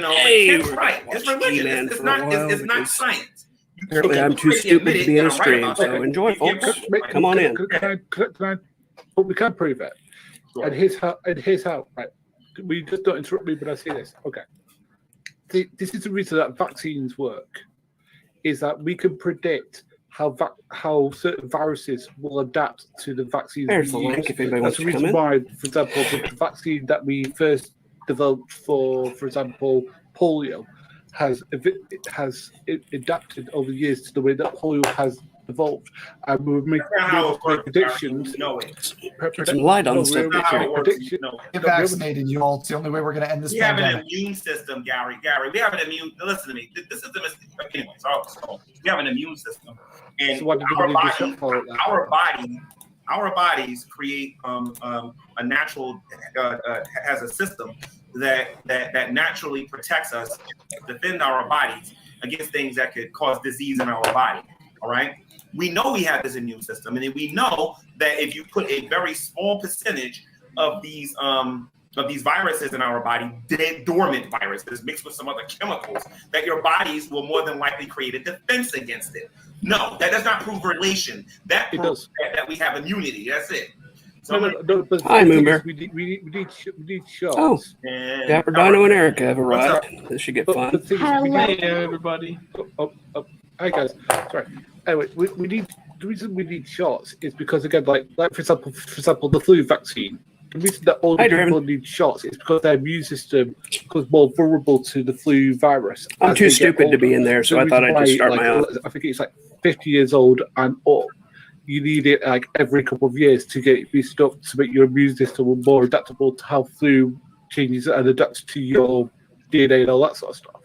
Hey, Tim's right. It's religion. Gman It's for a not. while It's not because science. apparently I'm too stupid to be in a stream, so enjoy, folks. Come on in. But we can prove it. Sure. And here's how. Right, we just don't interrupt me when I say this. Okay. This is the reason that vaccines work. Is that we can predict how certain viruses will adapt to the vaccines. There's the link if anybody wants That's the to come reason in. why, for example, the vaccine that we first developed for example, polio, has adapted over the years to the way that polio has evolved, and we're making predictions. Get some light on the subject here. Get vaccinated, you all. It's the only way we're going to end this We have pandemic. an immune system, Gary. We have an immune. Listen to me. This is the mistake. Anyway, so we have an immune system, and So what did we do our bodies create a natural has a system that naturally protects us, defend our bodies against things that could cause disease in our body. All right. We know we have this immune system, and we know that if you put a very small percentage of these viruses in our body, dead, dormant viruses mixed with some other chemicals, that your bodies will more than likely create a defense against it. No, that does not prove relation. That proves that we have immunity. That's it. So Hi, Moonbear. We need shots. Oh, Dapper Dino and Erica have arrived. This should get fun. Hey, everybody. Hi, guys. Sorry. Anyway, the reason we need shots is because, again, like for example, the flu vaccine. The reason that all people need shots is because their immune system becomes more vulnerable to the flu virus. I'm too stupid to be in there, so I thought I'd just start my own. I think it's like 50 years old and up. You need it like every couple of years to get boosted up to make your immune system more adaptable to how flu changes and adapts to your DNA and all that sort of stuff.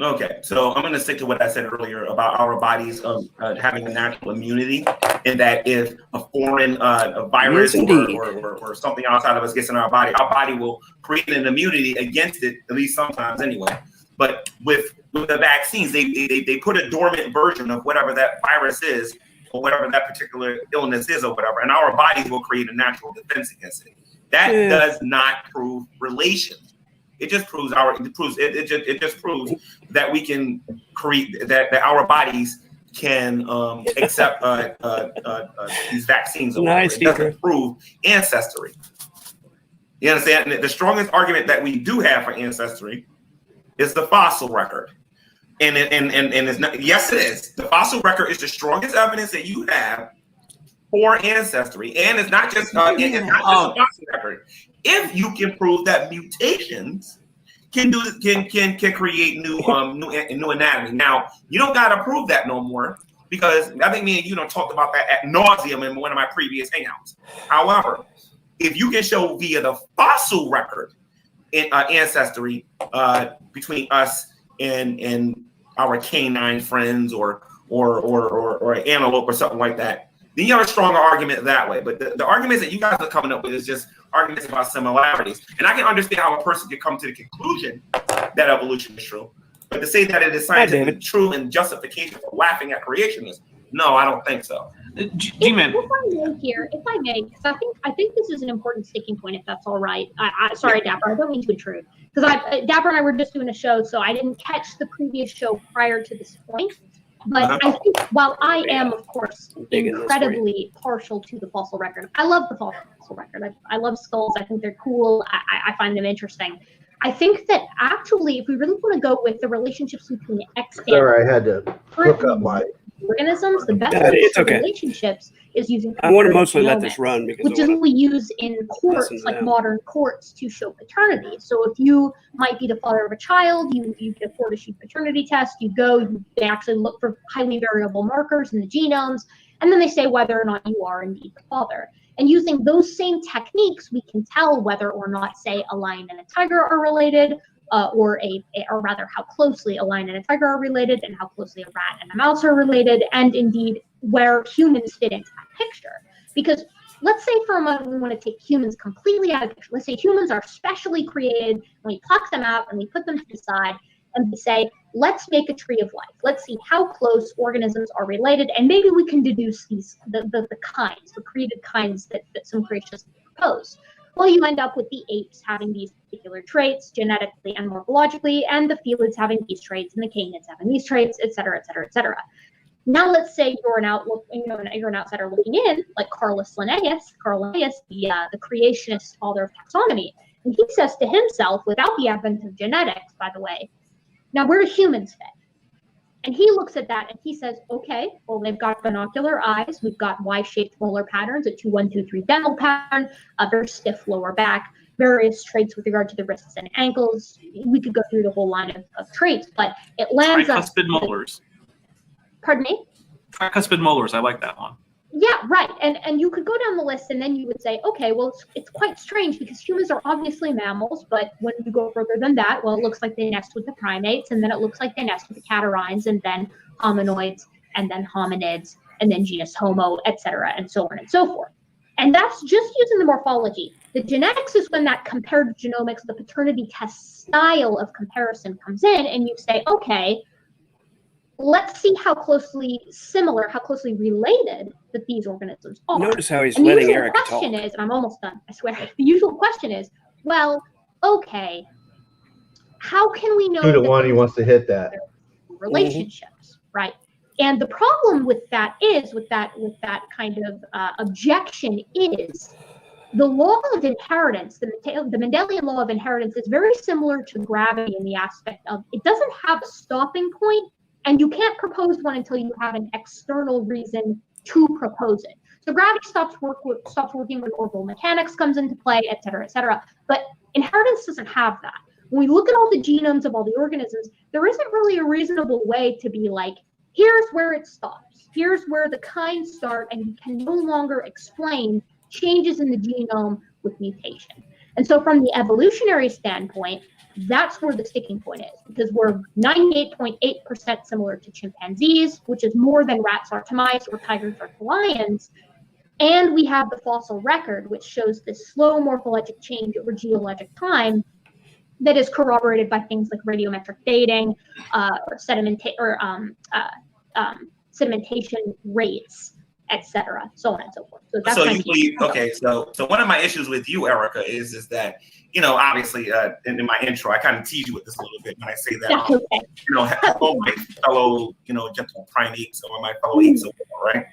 Okay, so I'm going to stick to what I said earlier about our bodies having a natural immunity, and that if a foreign a virus or something outside of us gets in our body will create an immunity against it, at least sometimes anyway. But with the vaccines, they put a dormant version of whatever that virus is or whatever that particular illness is or whatever, and our bodies will create a natural defense against it. That does not prove relation. It just proves it just proves that we can create that our bodies can accept these vaccines. Nice. It doesn't prove ancestry. You understand? And the strongest argument that we do have for ancestry is the fossil record. And it's not, yes, it is. The fossil record is the strongest evidence that you have for ancestry, and it's not just a fossil record. If you can prove that mutations can create new anatomy. Now you don't gotta prove that no more, because I think me and you talked about that at nauseum in one of my previous hangouts. However, if you can show via the fossil record in ancestry between us and our canine friends or an antelope or something like that, then you have a stronger argument that way. But the arguments that you guys are coming up with is just arguments about similarities. And I can understand how a person could come to the conclusion that evolution is true. But to say that it is scientifically true and justification for laughing at creationism, no, I don't think so. Gman. If I may, because I think this is an important sticking point, if that's all right. Sorry, Dapper, I don't mean to intrude. Because Dapper and I were just doing a show, so I didn't catch the previous show prior to this point. But I think while I am, of course, incredibly partial to the fossil record, I love the fossil record. I love skulls. I think they're cool. I find them interesting. I think that actually, if we really want to go with the relationships between extant Sorry, I had to hook up my organisms, the best relationships is using. I want to mostly let this run because which is what we use in courts, like modern courts, to show paternity. So if you might be the father of a child, you get a court-issued paternity test. They actually look for highly variable markers in the genomes, and then they say whether or not you are indeed the father. And using those same techniques, we can tell whether or not, say, a lion and a tiger are related, or rather how closely a lion and a tiger are related, and how closely a rat and a mouse are related, and indeed where humans fit into that picture. Because let's say for a moment we want to take humans completely out of the picture. Let's say humans are specially created, and we pluck them out and we put them to the side, and we say, let's make a tree of life. Let's see how close organisms are related, and maybe we can deduce the kinds, the created kinds that some creationists propose. well, you end up with the apes having these particular traits genetically and morphologically, and the felids having these traits, and the canids having these traits, et cetera, et cetera, et cetera. Now, let's say you're an outsider looking in, like Carl Linnaeus, the creationist father of taxonomy, and he says to himself, without the advent of genetics, by the way, now where do humans fit? And he looks at that and he says, okay, well, they've got binocular eyes. We've got Y-shaped molar patterns, a 2-1-2-3 dental pattern, a very stiff lower back, various traits with regard to the wrists and ankles. We could go through the whole line of traits, but it lands us. Tricuspid molars. Pardon me? Tricuspid molars. I like that one. Yeah, right. And you could go down the list and then you would say, okay, well, it's quite strange because humans are obviously mammals, but when you go further than that, well, it looks like they nest with the primates, and then it looks like they nest with the catarrhines, and then hominoids, and then hominids, and then genus Homo, et cetera, and so on and so forth. And that's just using the morphology. The genetics is when that comparative genomics, the paternity test style of comparison comes in, and you say, okay, let's see how closely similar, how closely related that these organisms are. Notice how he's and letting the Eric usual question talk. is, and I'm almost done, I swear, the usual question is, well, okay, how can we know 2 to that 1, he wants to hit that. relationships, right? And the problem with that is, with that kind of objection is, the law of inheritance, the Mendelian law of inheritance, is very similar to gravity in the aspect of it doesn't have a stopping point, and you can't propose one until you have an external reason to propose it. So gravity stops working when orbital mechanics comes into play, et cetera, et cetera. But inheritance doesn't have that. When we look at all the genomes of all the organisms, there isn't really a reasonable way to be like, here's where it stops. Here's where the kinds start, and you can no longer explain changes in the genome with mutation. And so from the evolutionary standpoint, that's where the sticking point is, because we're 98.8% similar to chimpanzees, which is more than rats are to mice or tigers are to lions. And we have the fossil record, which shows this slow morphologic change over geologic time that is corroborated by things like radiometric dating or sedimentation rates, etc., so on and so forth. So that's so one of my issues with you, Erica, is that, you know, obviously in my intro, I kind of tease you with this a little bit when I say that, you know, hello, my fellow, you know, gentle primates or my fellow apes, right?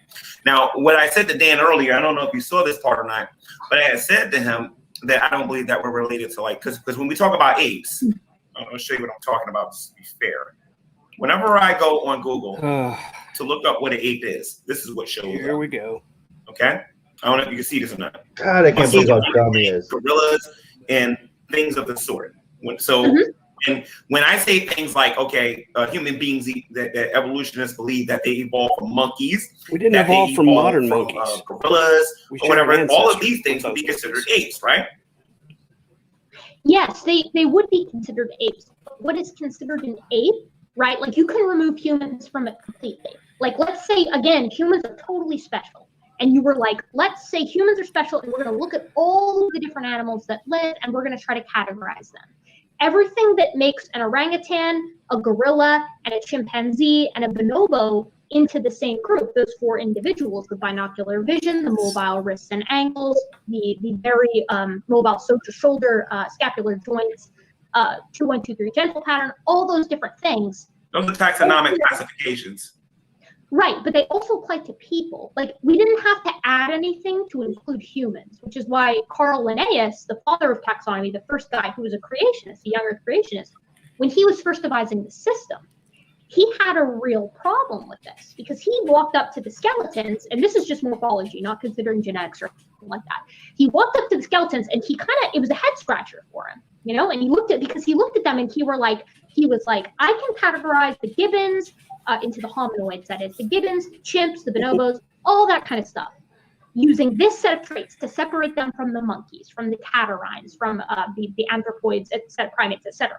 Now, what I said to Dan earlier, I don't know if you saw this part or not, but I had said to him that I don't believe that we're related to, like, because when we talk about apes, I'm going to show you what I'm talking about, just to be fair. Whenever I go on Google to look up what an ape is, this is what shows up. Here we go. Okay? I don't know if you can see this or not. God, I can't believe how dumb he is. Gorillas and things of the sort. And when I say things like, okay, human beings, that evolutionists believe that they evolved from monkeys. We didn't evolve from modern monkeys. Gorillas, or whatever. All of these things would be considered apes, right? Yes, they would be considered apes. What is considered an ape, right? Like, you can remove humans from it completely. Like, let's say, again, humans are totally special. And you were like, let's say humans are special, and we're going to look at all of the different animals that live, and we're going to try to categorize them. Everything that makes an orangutan, a gorilla, and a chimpanzee, and a bonobo into the same group, those 4 individuals, the binocular vision, the mobile wrists and ankles, the very mobile shoulder scapular joints, 2-1-2-3 gentle pattern, all those different things. Those are taxonomic classifications. Right, but they also apply to people. Like, we didn't have to add anything to include humans, which is why Carl Linnaeus, the father of taxonomy, the first guy who was a creationist, a younger creationist, when he was first devising the system, he had a real problem with this, because he walked up to the skeletons, and this is just morphology, not considering genetics or anything like that. He walked up to the skeletons, and it was a head scratcher for him, you know, and he looked at them, and he was like, I can categorize the gibbons into the hominoids, that is, the gibbons, chimps, the bonobos, all that kind of stuff, using this set of traits to separate them from the monkeys, from the catarrhines, from the anthropoids, primates, etc.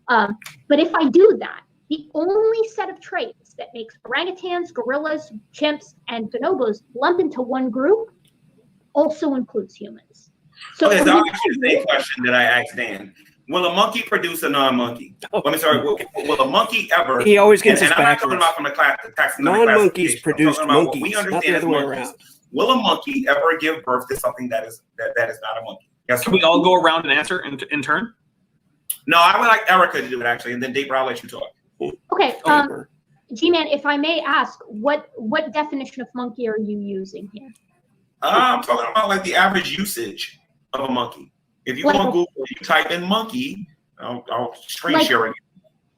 But if I do that, the only set of traits that makes orangutans, gorillas, chimps, and bonobos lump into one group also includes humans. So okay, so I'll ask you the same question that I asked Dan. Will a monkey produce a non-monkey? Will a monkey ever? He always gets us I'm not backwards. talking about from the taxonomic non-monkeys produce monkeys, we not understand the other way monkeys. around. Will a monkey ever give birth to something that is not a monkey? Yes. Can we all go around and answer in turn? No, I would like Erica to do it actually, and then Dave, I'll let you talk. Okay. G-Man, if I may ask, what definition of monkey are you using here? I'm talking about like the average usage of a monkey. If you go on Google, you type in monkey, I'll screen share it.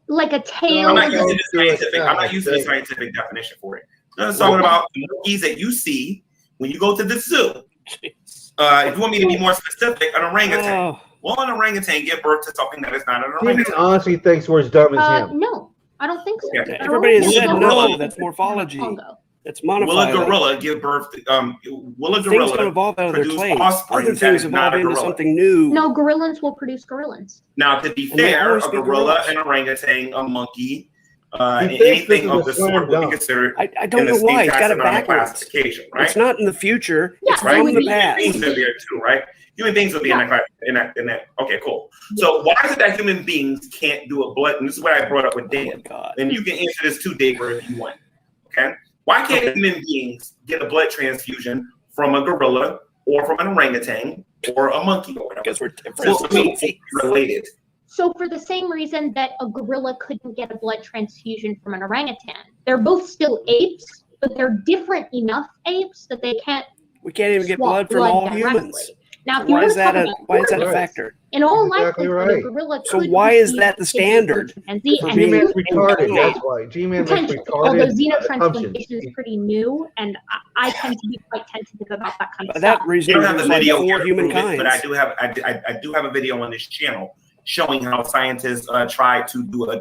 Like a tail. I'm not using the scientific definition for it. I'm talking about monkeys that you see when you go to the zoo. If you want me to be more specific, an orangutan. Will an orangutan give birth to something that is not an orangutan? He honestly thinks we're as dumb as him. No, I don't think so. Okay. Everybody has said no. That's morphology. That's modified. Will a gorilla give birth to, will a gorilla things don't evolve out of their produce clays. offspring Other that things is not evolve a into gorilla? something new. No, gorillans will produce gorillans. Now, to be And they fair, always a be gorilla, gorillas. an orangutan, a monkey, thinks anything this of is the a slam sort would be dunk. considered I don't in the know same why. It's got it taxonomic backwards. classification, right? It's not in the future. Yeah, It's right. from the Human past. beings are there too, right? Human beings will be in that. Okay, cool. So why is it that human beings can't do a blood? And this is what I brought up with Dan. God. And you can answer this too, Dave, if you want. Okay. Why can't human beings get a blood transfusion from a gorilla or from an orangutan or a monkey or whatever? Because we're different. Related. So for the same reason that a gorilla couldn't get a blood transfusion from an orangutan, they're both still apes, but they're different enough apes that they can't. We can't even get swap blood from all directly. humans. Now, So if you why want is to that talk a about why is that a Right. factor? in all That's exactly likelihood, a right. gorilla So could why is receive that the a kidney from standard a chimpanzee for and being- G-Man's you can retarded. do That's that. why. G-Man makes Potentially, retarded although assumptions. xenotransplantation is pretty new, and I tend to be quite tentative about that kind of But stuff. that reason You don't have the there's like video 4 here to human prove it, kinds. but I do have a video on this channel showing how scientists tried to do I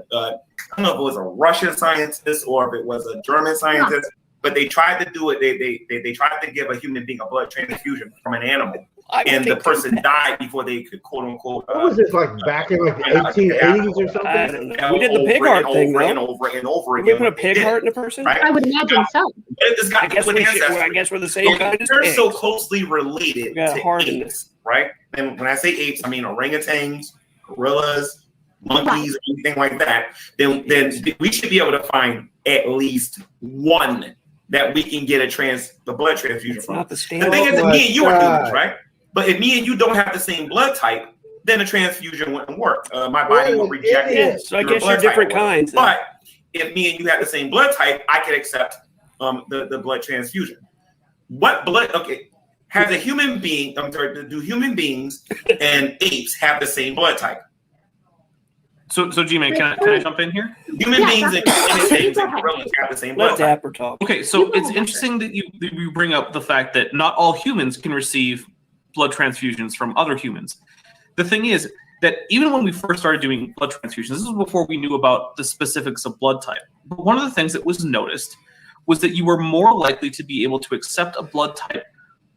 don't know if it was a Russian scientist or if it was a German scientist, but they tried to do it. They tried to give a human being a blood transfusion from an animal, and the person died before they could quote unquote. What was this, like back in like the 1880s or something? I don't know. We did the pig heart thing, and though. over and over Did we again. put a pig heart in a person? Right? I would imagine so. This guy I guess with ancestry. I guess we're the same kind as They're pigs. so closely related We got a heart to in apes, right? And when I say apes, I mean orangutans, gorillas, monkeys, anything like that. Then we should be able to find at least one that we can get the blood transfusion It's from. not the The standard. thing is that me and you are God. humans, right? But if me and you don't have the same blood type, then a transfusion wouldn't work. My body will reject idiot. it. So I guess you're different kinds. then. But if me and you have the same blood type, I could accept the blood transfusion. What blood? Okay, has a human being? I'm sorry. Do human beings and apes have the same blood type? So G-Man, can I jump in here? Human beings and apes and gorillas have the same blood Let type. Dapper talk. Okay, so it's interesting that you bring up the fact that not all humans can receive blood transfusions from other humans. The thing is that even when we first started doing blood transfusions, this was before we knew about the specifics of blood type. But one of the things that was noticed was that you were more likely to be able to accept a blood type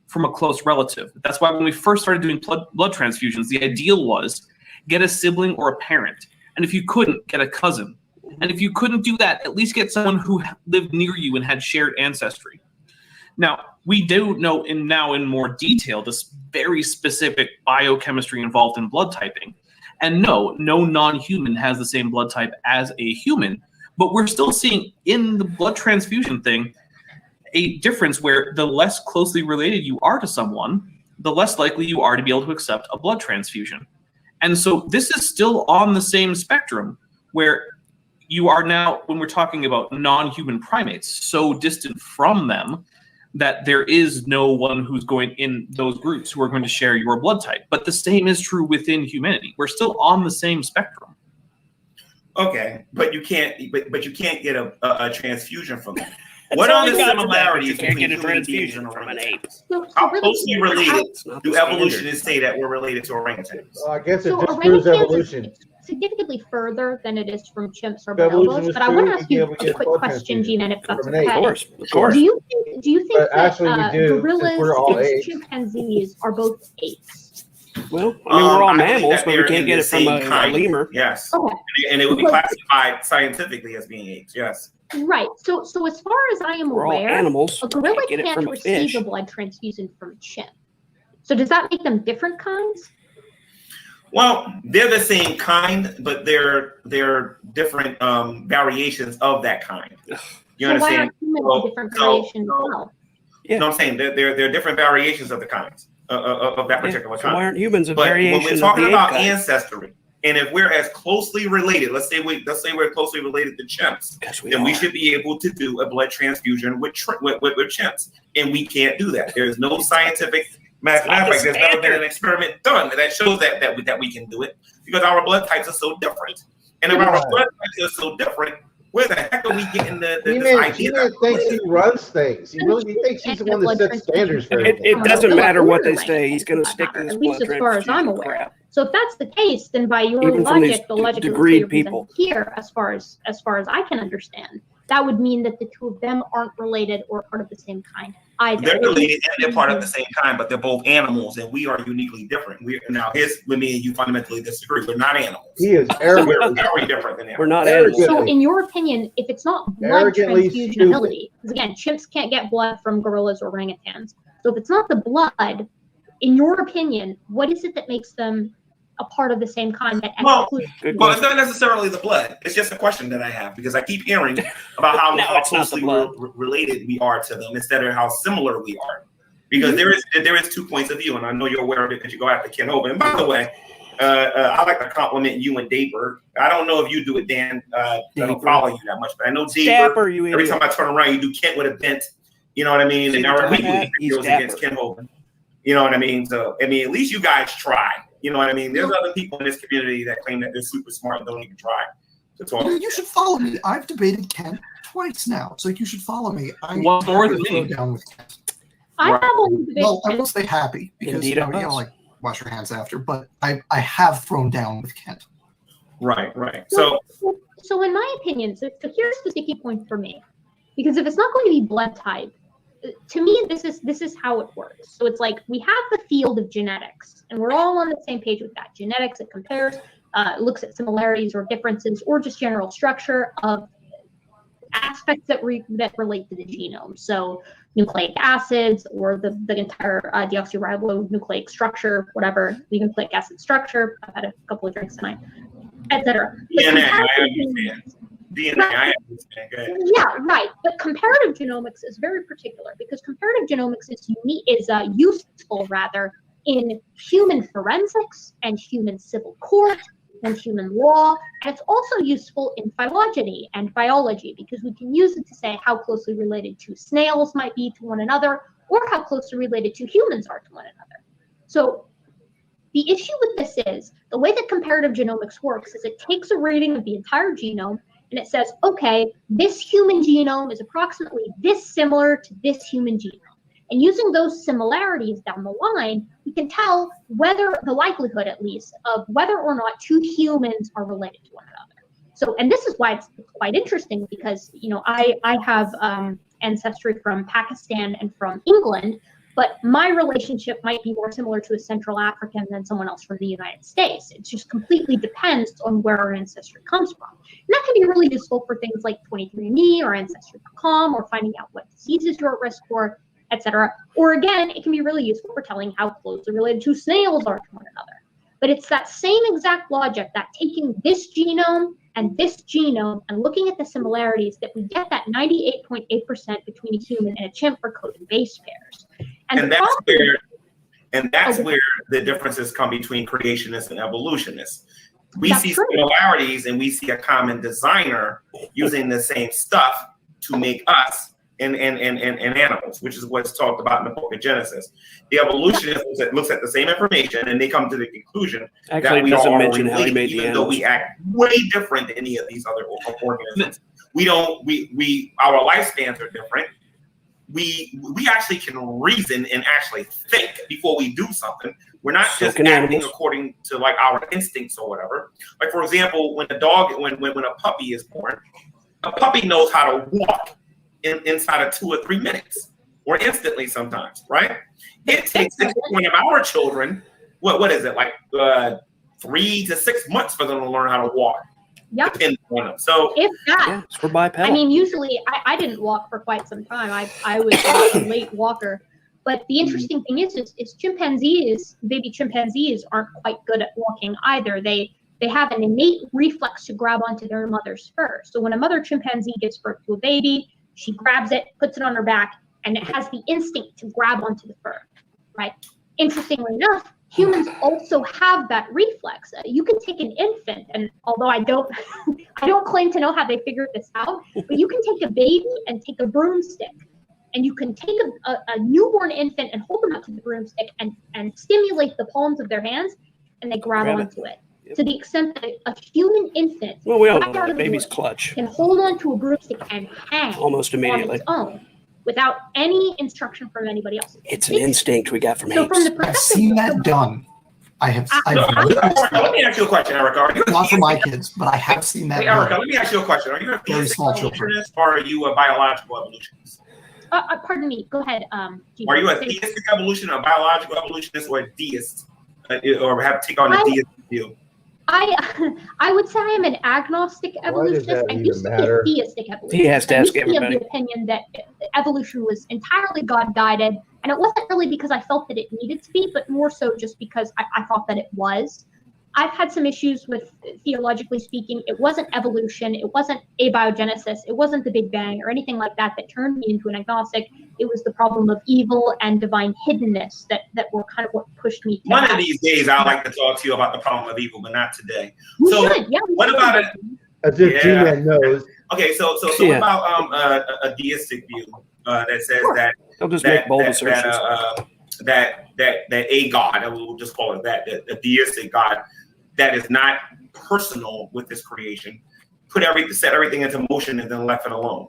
from a close relative. That's why when we first started doing blood transfusions, the ideal was get a sibling or a parent. And if you couldn't, get a cousin. And if you couldn't do that, at least get someone who lived near you and had shared ancestry. Now, we do know in more detail this very specific biochemistry involved in blood typing. And no non-human has the same blood type as a human, but we're still seeing in the blood transfusion thing a difference where the less closely related you are to someone, the less likely you are to be able to accept a blood transfusion. And so this is still on the same spectrum where you are now, when we're talking about non-human primates, so distant from them that there is no one who's going in those groups who are going to share your blood type. But the same is true within humanity. We're still on the same spectrum. Okay, but you can't get a transfusion from them. What are the similarities You can't between get a human beings transfusion and from an orangutans? ape. So How really, closely related not do the standard. evolutionists say that we're related to orangutans? I guess it So just proves orangutans evolution. is significantly further than it is from chimps or If evolution bonobos. was But I want to true, ask we'd be you able to a get quick blood question, transfusion Gman, if that's from an ape. okay. Of course. Do you think But that actually we do, since gorillas we're all and apes. chimpanzees are both apes? Well, I mean, we're all I believe mammals, that but we they're can't in get the it from same a kind. lemur. Yes, Okay. and it would be classified scientifically as being apes. Yes. Right. So as far as I am We're all aware, animals. a gorilla Can't get it can't from a receive fish. a blood transfusion from a chimp. So does that make them different kinds? Well, they're the same kind, but they're different variations of that kind. You So why understand? aren't humans Well, different so- variations? so- Well, You know what I'm saying? They're different variations of the kinds. of that particular So kind. why aren't humans a But variation when we're of talking the about ape kind? ancestry, and if we're as closely related, let's say we're closely related to chimps, then we should be able to do a blood transfusion with chimps, and we can't do that. There is no scientific matter of fact, there's never been an experiment done that shows that we can do it, because our blood types are so different. And if our blood types are so different, where the heck are we getting this idea? He thinks he runs things. He thinks he's the one that sets standards for everything. It doesn't matter what they say. He's going to stick to this at least as far as I'm aware. crap. So if that's the case, then by your Even from these logic, the logic degreed of people here, as far as I can understand, that would mean that the two of them aren't related or part of the same kind either. They're related and they're part of the same kind, but they're both animals, and we are uniquely different. Me and you fundamentally disagree. We're not animals. He is arrogant. We're very different than animals. We're not animals. So, in your opinion, if it's not blood transfusionability, because again, chimps can't get blood from gorillas or orangutans. So, if it's not the blood, in your opinion, what is it that makes them a part of the same kind? Well, it's not necessarily the blood. It's just a question that I have, because I keep hearing about how closely related we are to them instead of how similar we are. Because there is 2 points of view, and I know you're aware of it because you go after Ken Hovind. And by the way, I like to compliment you and Dayberg. I don't know if you do it, Dan. I don't follow you that much, but I know Dayberg. Every time I turn around, you do Kent with a bent. You know what I mean? And everybody goes against Ken Hovind. You know what I mean? So I mean, at least you guys try. You know what I mean? There's other people in this community that claim that they're super smart and don't even try to talk. You should follow me. I've debated Kent twice now, so you should follow me. What's more than me? Down with Kent. I have only debated. Well, I will stay happy because you know, like wash your hands after. But I have thrown down with Kent. Right. So in my opinion, so here's the sticky point for me, because if it's not going to be blood type, to me, this is how it works. So it's like we have the field of genetics, and we're all on the same page with that. Genetics, it compares, looks at similarities or differences, or just general structure of aspects that relate to the genome. So nucleic acids, or the entire deoxyribonucleic structure, whatever, the nucleic acid structure. I've had a couple of drinks tonight, etc. DNA, I understand. DNA, I understand. Yeah, right. But comparative genomics is very particular, because comparative genomics is useful rather in human forensics and human civil court and human law, and it's also useful in phylogeny and biology, because we can use it to say how closely related two snails might be to one another, or how closely related two humans are to one another. So the issue with this is the way that comparative genomics works is it takes a rating of the entire genome, and it says, okay, this human genome is approximately this similar to this human genome. And using those similarities down the line, we can tell whether the likelihood, at least, of whether or not two humans are related to one another. So, and this is why it's quite interesting, because, you know, I have ancestry from Pakistan and from England, but my relationship might be more similar to a Central African than someone else from the United States. It just completely depends on where our ancestry comes from. And that can be really useful for things like 23andMe or Ancestry.com, or finding out what diseases you're at risk for, etc. Or again, it can be really useful for telling how closely related two snails are to one another. But it's that same exact logic, that taking this genome and looking at the similarities, that we get that 98.8% between a human and a chimp for code and base pairs. And that's where the differences come between creationists and evolutionists. We see similarities, and we see a common designer using the same stuff to make us and animals, which is what's talked about in the book of Genesis. The evolutionist looks at the same information, and they come to the conclusion that we are related, even though we act way different than any of these other organisms. Our lifespans are different. We actually can reason and actually think before we do something. We're not just acting according to like our instincts or whatever. Like, for example, when a puppy is born, a puppy knows how to walk inside of 2 or 3 minutes, or instantly sometimes, right? It takes one of our children, what is it, like 3 to 6 months for them to learn how to walk. Yep. Depending on them. So if that, we're bipedal. I mean, usually I didn't walk for quite some time. I was a late walker. But the interesting thing is baby chimpanzees aren't quite good at walking either. They have an innate reflex to grab onto their mother's fur. So when a mother chimpanzee gives birth to a baby, she grabs it, puts it on her back, and it has the instinct to grab onto the fur, right? interestingly enough, humans also have that reflex. You can take an infant, and although I don't, I don't claim to know how they figured this out, but you can take a baby and take a broomstick, and you can take a newborn infant and hold them up to the broomstick and stimulate the palms of their hands, and they grab onto it. Yep. To the extent that a human infant, well, we all know that baby's clutch, can hold onto a broomstick and hang almost immediately on its own without any instruction from anybody else. It's an instinct we got from apes. I've seen that done. Let me ask you a question, Erica. Not for my kids, but I have seen that. Hey, Erica, let me ask you a question. Are you a theistic evolutionist or are you a biological evolutionist? Pardon me. Go ahead. Are you a theistic evolutionist, a biological evolutionist, or a deist, or have take on a deist view? I would say I'm an agnostic evolutionist. I used to be a theistic evolutionist. He has to ask everybody. I used to be of the opinion that evolution was entirely God-guided, and it wasn't really because I felt that it needed to be, but more so just because I thought that it was. I've had some issues with, theologically speaking, it wasn't evolution, it wasn't abiogenesis, it wasn't the Big Bang or anything like that that turned me into an agnostic. It was the problem of evil and divine hiddenness that were kind of what pushed me. One of these days, I'd like to talk to you about the problem of evil, but not today. We should. What about it? As if Gman knows. Okay, so what about a deistic view that says that they'll just make bold assertions that a God, we'll just call it that, a deistic God that is not personal with this creation, set everything into motion and then left it alone?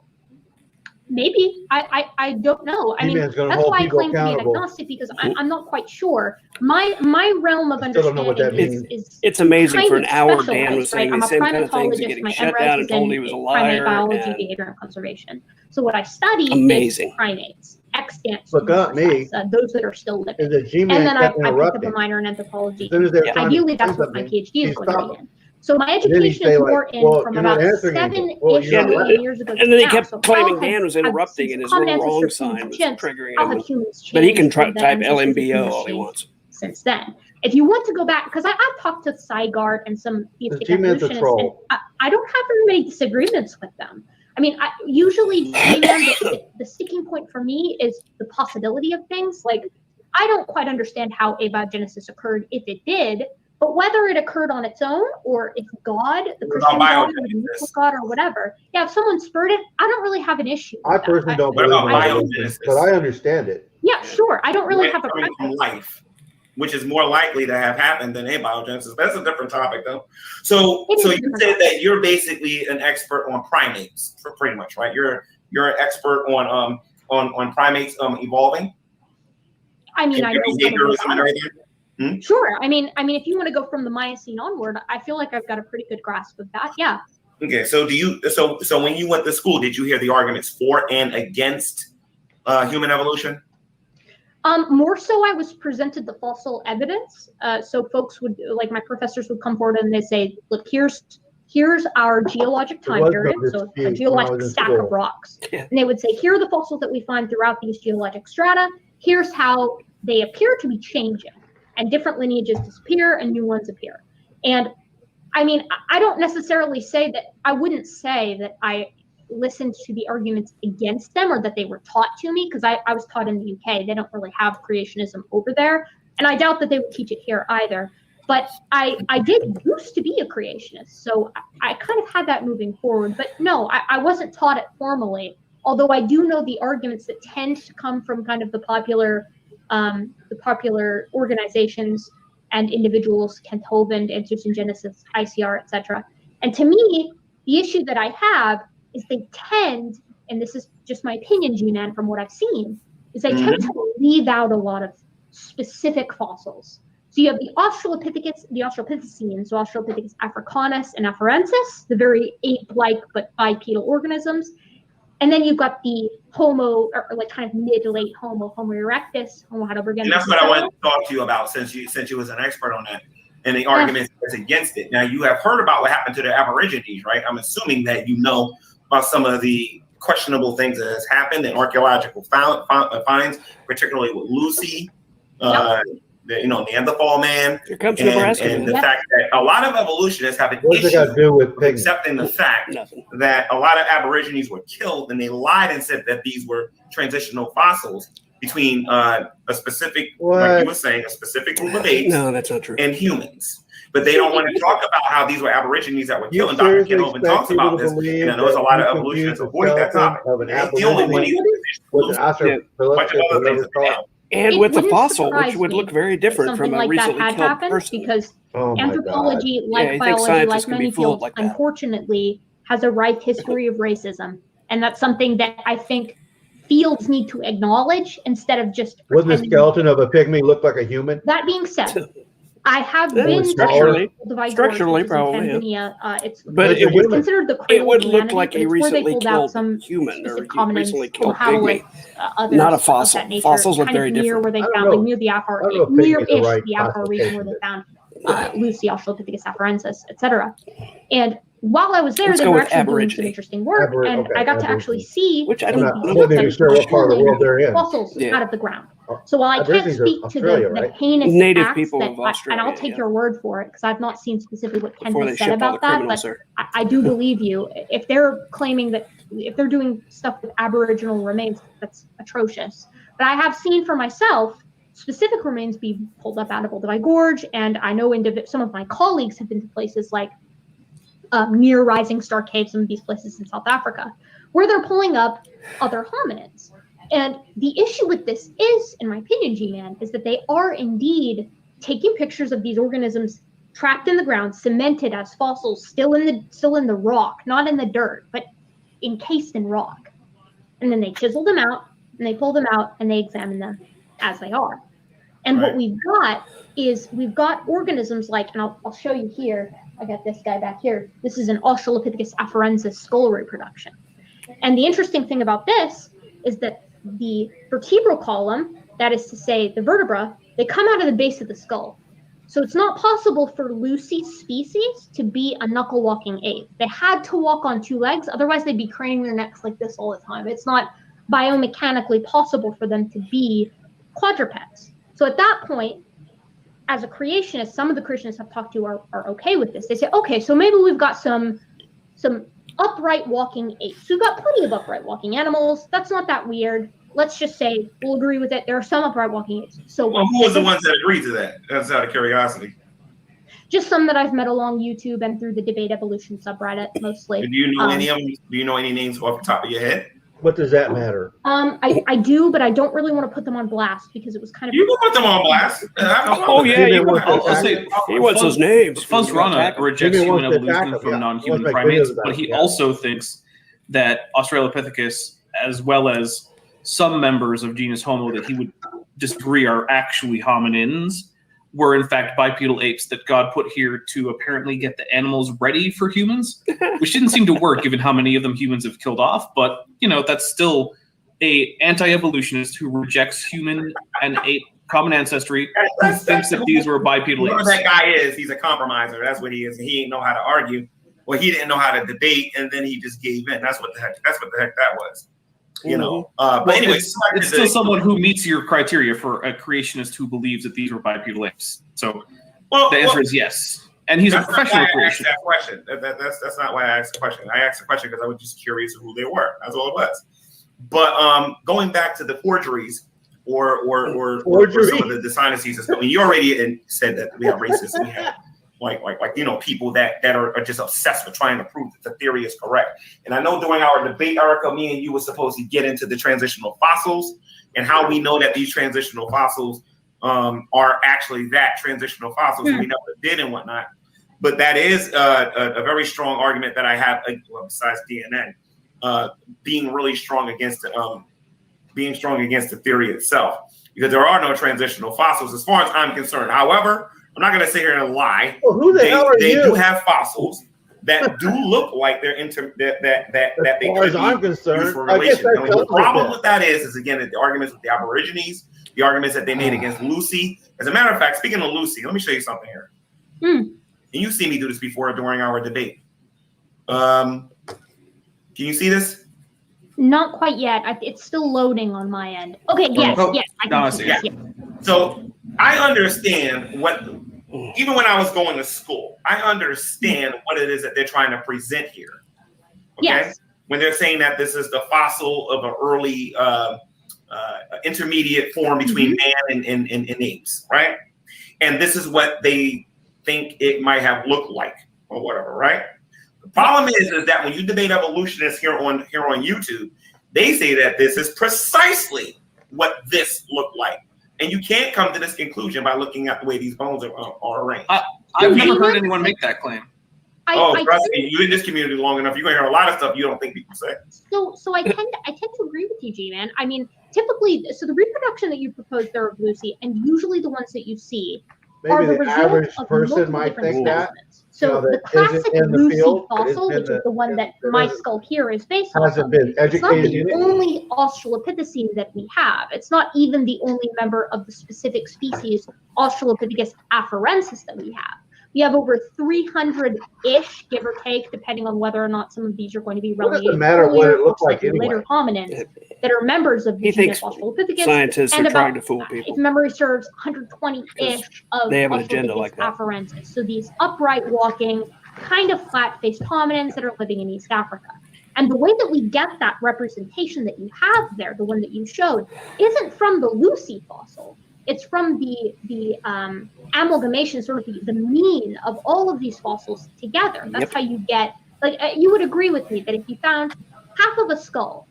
Maybe. I don't know. I mean, that's why I claim to be an agnostic, because I'm not quite sure. My realm of understanding is it's amazing. For an hour, specialized, Dan was saying the same kind of things and getting shut down and told he was a liar. Biology, behavior, and conservation. So what I study is primates, extant Look at me. those that are still living. And then I picked up a minor in anthropology. Ideally, that's what my PhD is going to be in. So my education is more from about 7-ish years ago. And then he kept claiming Dan was interrupting and his little wrong sign was triggering him. But he can type LMBO all he wants. Since then, if you want to go back, because I've talked to Sygart and some theistic evolutionists, and I don't have very many disagreements with them. I mean, usually the sticking point for me is the possibility of things. Like, I don't quite understand how abiogenesis occurred, if it did. But whether it occurred on its own, or if God, the Christian God, or the God, or whatever, if someone spurred it, I don't really have an issue with I personally don't believe in but I understand it. Yeah, sure. I don't really have a preference. From life, which is more likely to have happened than abiogenesis. That's a different topic, though. So you said that you're basically an expert on primates, pretty much, right? You're an expert on primates evolving. I mean, I know behaviorism and everything. Sure. I mean, if you want to go from the Miocene onward, I feel like I've got a pretty good grasp of that. Yeah. Okay. So so when you went to school, did you hear the arguments for and against human evolution? More so, I was presented the fossil evidence. So folks would, like my professors would come forward and they say, look, here's our geologic time period, so a geologic stack of rocks. Yeah. And they would say, here are the fossils that we find throughout these geologic strata. Here's how they appear to be changing. And different lineages disappear and new ones appear. And I mean, I don't necessarily say that, I wouldn't say that I listened to the arguments against them or that they were taught to me, because I was taught in the UK. They don't really have creationism over there. And I doubt that they would teach it here either. But I did used to be a creationist. So I kind of had that moving forward. But no, I wasn't taught it formally. Although I do know the arguments that tend to come from kind of the popular organizations and individuals, Kent Hovind, Answers in Genesis, ICR, etc. And to me, the issue that I have is they tend, and this is just my opinion, Gman, from what I've seen, is they tend to leave out a lot of specific fossils. So you have the Australopithecines, so Australopithecus africanus and afarensis, the very ape-like but bipedal organisms. And then you've got the Homo, or like kind of mid-late Homo erectus, Homo heidelbergensis. And that's what I wanted to talk to you about, since you was an expert on that and the arguments against it. Now, you have heard about what happened to the Aborigines, right? I'm assuming that you know about some of the questionable things that has happened in archaeological finds, particularly with Lucy, the Neanderthal man. Here comes Nebraska. And the fact that a lot of evolutionists have an issue with accepting the fact that a lot of Aborigines were killed, and they lied and said that these were transitional fossils between a specific, like you were saying, a specific group of apes. No, that's not true. And humans. But they don't want to talk about how these were aborigines that were killing. Dr. Kenhoven talks about this, and I know there's a lot of evolutionists avoid that topic. It's the only one and with the fossil, which would look very different from a recently killed person. Because anthropology, like biology, like many fields, unfortunately, has a rife history of racism. And that's something that I think fields need to acknowledge instead of just Wouldn't the skeleton of a pygmy look like a human? That being said, I have been structurally probably. But it would considered the it would look like a recently killed human or recently killed pygmy. Not a fossil. Fossils look very different. Where they found near the Afar, near-ish the Afar region where they found Lucy, Australopithecus afarensis, etc. And while I was there, they were actually doing some interesting work, and I got to actually see fossils out of the ground. So while I can't speak to the heinous native acts people that of Australia, and I'll take your word for it because I've not seen specifically what Ken has said about that, but I do believe you. If they're claiming that, if they're doing stuff with Aboriginal remains, that's atrocious. But I have seen for myself specific remains be pulled up out of Olduvai Gorge, and I know some of my colleagues have been to places like near Rising Star Cave, some of these places in South Africa, where they're pulling up other hominids. And the issue with this is, in my opinion, Gman, is that they are indeed taking pictures of these organisms trapped in the ground, cemented as fossils, still in the rock, not in the dirt, but encased in rock. And then they chisel them out, and they pull them out, and they examine them as they are. And what we've got is we've got organisms like, and I'll show you here. I got this guy back here. This is an Australopithecus afarensis skull reproduction. And the interesting thing about this is that the vertebral column, that is to say the vertebra, they come out of the base of the skull. So it's not possible for Lucy's species to be a knuckle-walking ape. They had to walk on two legs, otherwise they'd be craning their necks like this all the time. It's not biomechanically possible for them to be quadrupeds. So at that point, as a creationist, some of the creationists I've talked to are okay with this. They say, okay, so maybe we've got some upright walking apes. We've got plenty of upright walking animals. That's not that weird. Let's just say we'll agree with it. There are some upright walking apes. So well, who was the ones that agreed to that? That's out of curiosity. Just some that I've met along YouTube and through the debate evolution subreddit mostly. Do you know any of them? Do you know any names off the top of your head? What does that matter? I do, but I don't really want to put them on blast because it was kind of. You can put them on blast. Oh yeah, I'll say he wants his names. Fuzz Rana rejects human evolution from non-human primates, but he also thinks that Australopithecus, as well as some members of genus Homo that he would disagree are actually hominins, were in fact bipedal apes that God put here to apparently get the animals ready for humans, which didn't seem to work given how many of them humans have killed off. But, you know, that's still a anti-evolutionist who rejects human and ape common ancestry, who thinks that these were bipedal apes. Whoever that guy is, he's a compromiser. That's what he is. He ain't know how to argue. Well, he didn't know how to debate, and then he just gave in. That's what the heck that was. You know, but anyway, it's still someone who meets your criteria for a creationist who believes that these were bipedal apes. So the answer is yes, and he's a professional creationist. That question. That's not why I asked the question. I asked the question because I was just curious of who they were. That's all it was. But going back to the forgeries or some of the dysyntheses, I mean, you already said that we have racists. We have like you know, people that are just obsessed with trying to prove that the theory is correct. And I know during our debate, Erica, me and you were supposed to get into the transitional fossils and how we know that these transitional fossils are actually that transitional fossils, and we never did and whatnot. But that is a very strong argument that I have, besides DNA, being really strong against the theory itself, because there are no transitional fossils as far as I'm concerned. However, I'm not going to sit here and lie. Well, who the hell are you? They do have fossils that do look like they're that they could be I'm concerned, used for relation. The problem with that is again the arguments with the Aborigines, the arguments that they made against Lucy. As a matter of fact, speaking of Lucy, let me show you something here. And you've seen me do this before during our debate. Can you see this? Not quite yet. It's still loading on my end. Okay, yes, I can see it. So I understand even when I was going to school, I understand what it is that they're trying to present here. Okay? Yes. When they're saying that this is the fossil of an early intermediate form between man and apes, right? And this is what they think it might have looked like, or whatever, right? The problem is that when you debate evolutionists here on YouTube, they say that this is precisely what this looked like, and you can't come to this conclusion by looking at the way these bones are arranged. I've never heard anyone make that claim. Trust me, you in this community long enough, you're gonna hear a lot of stuff you don't think people say. So I tend to agree with you, Gman. I mean, typically, so the reproduction that you propose there of Lucy, and usually the ones that you see, are Maybe the the result average of person multiple might different think that. specimens. So the classic in the Lucy field, fossil, which is the one that my skull here is based on, Hasn't been it's not educated the in it. only Australopithecine that we have. It's not even the only member of the specific species Australopithecus afarensis that we have. We have over 300-ish, give or take, depending on whether or not some of these are going to be relegated doesn't matter what it looks or like anyway. later hominins that are members of the genus Australopithecus. Scientists and are trying about, to fool people. if memory serves, 120-ish of they have an agenda Australopithecus like that. afarensis. So these upright walking, kind of flat-faced hominins that are living in East Africa. And the way that we get that representation that you have there, the one that you showed, isn't from the Lucy fossil. It's from the amalgamation, sort of the mean of all of these fossils together. That's how you get, like, you would agree with me that if you found half of a skull,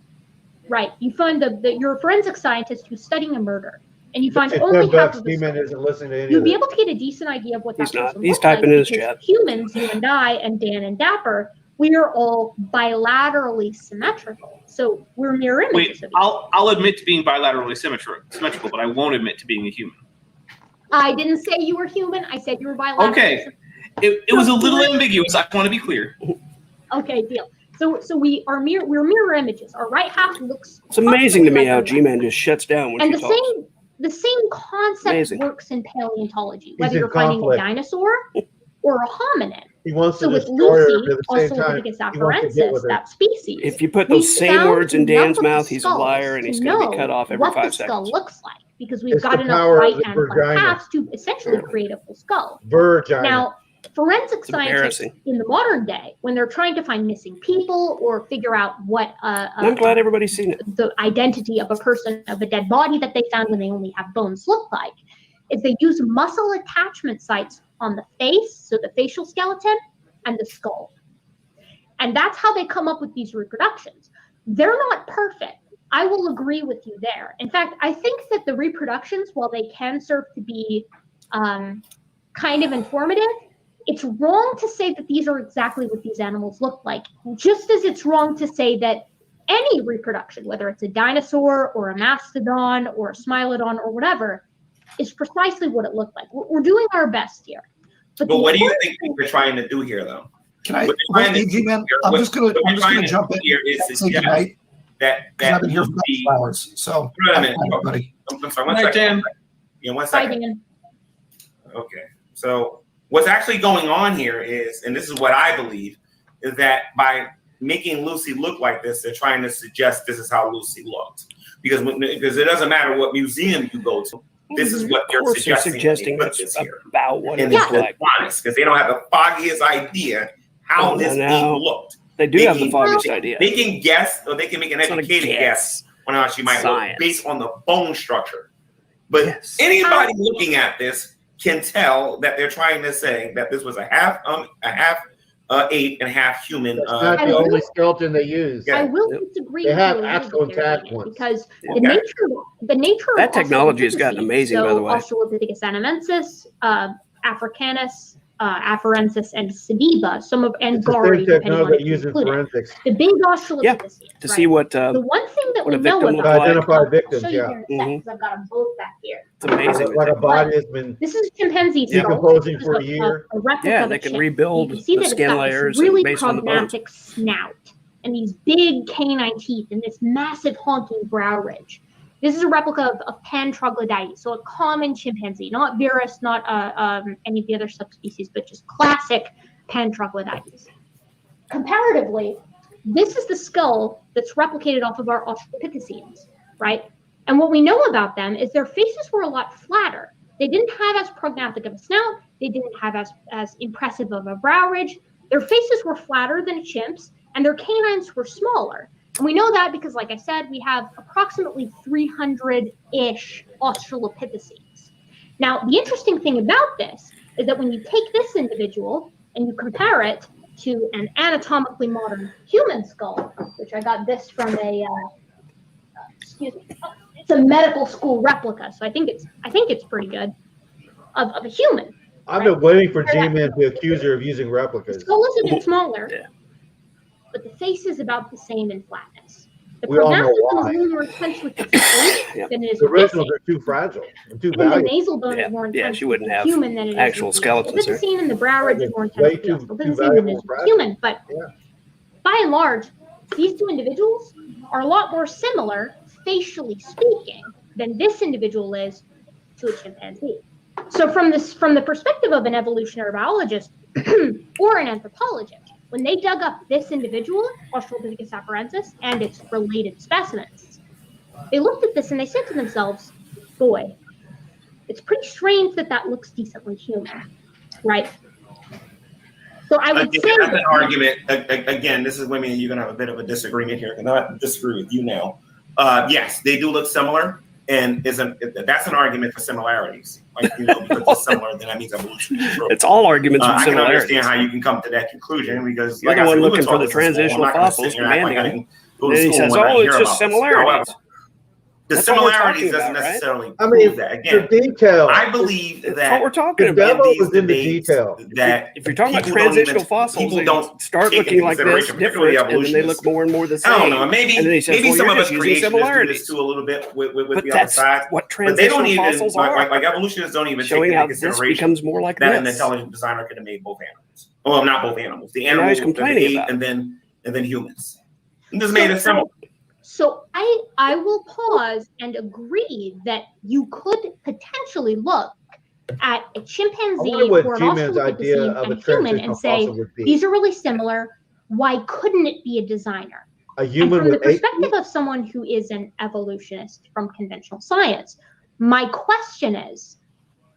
right, you find you're a forensic scientist who's studying a murder, and you find only half of the skull, isn't listening to any you'd of be this. able to get a decent idea of what that person He's looks typing like, in his because chat. humans, you and I, and Dan and Dapper, we are all bilaterally symmetrical. So we're mirror images. Wait, I'll admit to being bilaterally symmetrical, but I won't admit to being a human. I didn't say you were human. I said you were bilaterally. Okay, it was a little ambiguous. I want to be clear. Okay, deal. So we're mirror images. Our right half looks. It's amazing to me how Gman just shuts down when she talks. The same concept works in paleontology, whether you're finding a dinosaur or a hominin. He wants So to with destroy her, Lucy, but at the same time, Australopithecus he wants to get afarensis, with her. that species. If you put those same words in Dan's mouth, he's a liar, and he's going to be cut off every 5 what the seconds. skull looks like, because we've It's got the enough power of right the and front vagina. halves to essentially create a full skull. Virgina. Now, forensic scientists embarrassing. in the modern day, when they're trying to find missing people or figure out what I'm glad everybody's seen it. the identity of a person, of a dead body that they found when they only have bones look like, is they use muscle attachment sites on the face, so the facial skeleton, and the skull. And that's how they come up with these reproductions. They're not perfect. I will agree with you there. In fact, I think that the reproductions, while they can serve to be kind of informative, it's wrong to say that these are exactly what these animals look like, just as it's wrong to say that any reproduction, whether it's a dinosaur or a mastodon or a smilodon or whatever, is precisely what it looked like. We're doing our best here. But what do you think we're trying to do here, though? Can I? G-Man, I'm just gonna jump in here is and say goodnight. That I've been here for 2 hours. So, wait a minute, everybody. I'm sorry, one second. Yeah, 1 second. Okay. So what's actually going on here is, and this is what I believe, is that by making Lucy look like this, they're trying to suggest this is how Lucy looked. Because it doesn't matter what museum you go to, this is what they're suggesting that's here. about what it And looks like. because they don't have the foggiest idea how this thing looked. They do have the foggiest idea. They can guess, or they can make an educated guess on how she might look based on the bone structure. But anybody looking at this can tell that they're trying to say that this was a half ape and half human. That's not the only skeleton they use. I will disagree. They have actual intact ones. Because the nature of that technology has gotten amazing, by the way. Australopithecus anamensis, Africanus, afarensis, and Sediba, and Gari, depending on what you include. Forensics. The big Australopithecus. To see what the one thing that what we know about identify victims. I'll show you here in a second, because I've got them both back here. It's amazing. Like a body has been This is a chimpanzee decomposing for a year. They can rebuild the skin layers really based on the bones. prognatic snout and these big canine teeth and this massive honking brow ridge. This is a replica of Pan troglodytes, so a common chimpanzee, not Virus, not any of the other subspecies, but just classic Pan troglodytes. Comparatively, this is the skull that's replicated off of our Australopithecines, right? And what we know about them is their faces were a lot flatter. They didn't have as prognatic of a snout. They didn't have as impressive of a brow ridge. Their faces were flatter than a chimp's, and their canines were smaller. And we know that because, like I said, we have approximately 300-ish Australopithecines. Now, the interesting thing about this is that when you take this individual and you compare it to an anatomically modern human skull, which I got this from a, excuse me, it's a medical school replica, so I think it's pretty good, of a human. I've been waiting for Gman to accuse her of using replicas. The skull is a bit smaller, but the face is about the same in flatness. The We all know prognathus is a why. little more intense with the face than it is The with this. originals are too fragile and too And the valuable. nasal bone is more intense she with wouldn't the have human than it is actual with the skeletons there. Australopithecine, and the brow ridge is more intense Way with the too Australopithecine valuable than it is with the human. But Yeah. by and large, these two individuals are a lot more similar, facially speaking, than this individual is to a chimpanzee. So from the perspective of an evolutionary biologist or an anthropologist, when they dug up this individual, Australopithecus afarensis, and its related specimens, they looked at this and they said to themselves, boy, it's pretty strange that looks decently human, right? So I would say that's an argument. Again, this is women. You're gonna have a bit of a disagreement here. And I disagree with you now. Yes, they do look similar, and that's an argument for similarities. Like, because it's similar, then that means evolution is true. It's all arguments for I can similarities. understand how you can come to that conclusion because, You're the one looking for the transitional fossils, demanding them. And then he says, "Oh, it's just similarities." The That's what we're similarities talking doesn't about, right? necessarily I mean, prove that. Again, the detail. I believe That's that what we're talking The about. devil these is in the debates detail. that If you're talking about people don't transitional even- fossils, people they don't start take looking into like this, consideration, particularly different, and then they evolutionists. look more and more the I same. don't know. Maybe And then he says, maybe well, some you're of us just using creationists do similarities. this too a little bit with But the other that's side. what But they don't transitional even fossils are. like evolutionists don't even Showing take how into this consideration becomes more like that an this. intelligent designer could have made both animals. Well, not both animals. The And now animal, he's complaining the about ape, and then humans. And just made it simple. So I will pause and agree that you could potentially look at a chimpanzee I wonder what or an G-Man's idea Australopithecine of and a a human and transitional say, fossil would be. these are really similar. Why couldn't it be a designer? A And human from the with 8 perspective of someone who is an evolutionist from conventional science, my question is,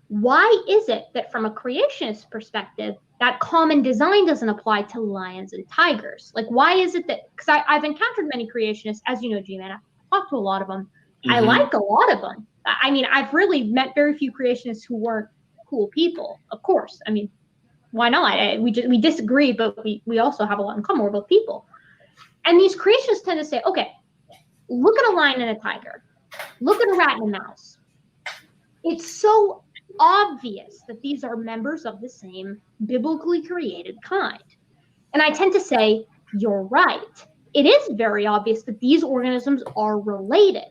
why is it that from a creationist perspective, that common design doesn't apply to lions and tigers? Like, why is it that, because I've encountered many creationists, as you know, Gman, I've talked to a lot of them. I like a lot of them. I mean, I've really met very few creationists who weren't cool people, of course. I mean, why not? We disagree, but we also have a lot in common. We're both people. And these creationists tend to say, okay, look at a lion and a tiger. Look at a rat and a mouse. It's so obvious that these are members of the same biblically created kind. And I tend to say, you're right. It is very obvious that these organisms are related.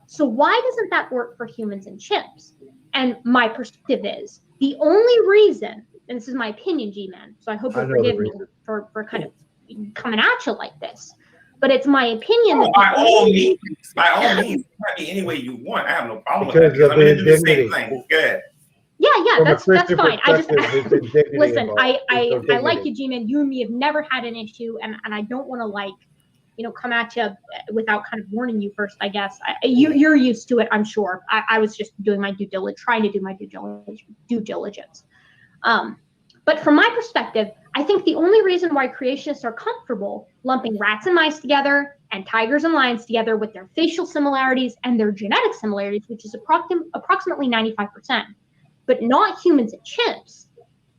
So why doesn't that work for humans and chimps? And my perspective is the only reason, and this is my opinion, G-Man, so I hope you'll forgive me for kind of coming at you like this. But it's my opinion that by all means, it might be any way you want. I have no problem with that because I'm going to do the same thing. Good. Yeah, that's fine. I just listen. involved. I like you, G-Man. You and me have never had an issue, and I don't want to come at you without kind of warning you first. I guess you're used to it. I'm sure. I was just doing my trying to do my due diligence. But from my perspective, I think the only reason why creationists are comfortable lumping rats and mice together and tigers and lions together with their facial similarities and their genetic similarities, which is approximately 95%, but not humans and chimps,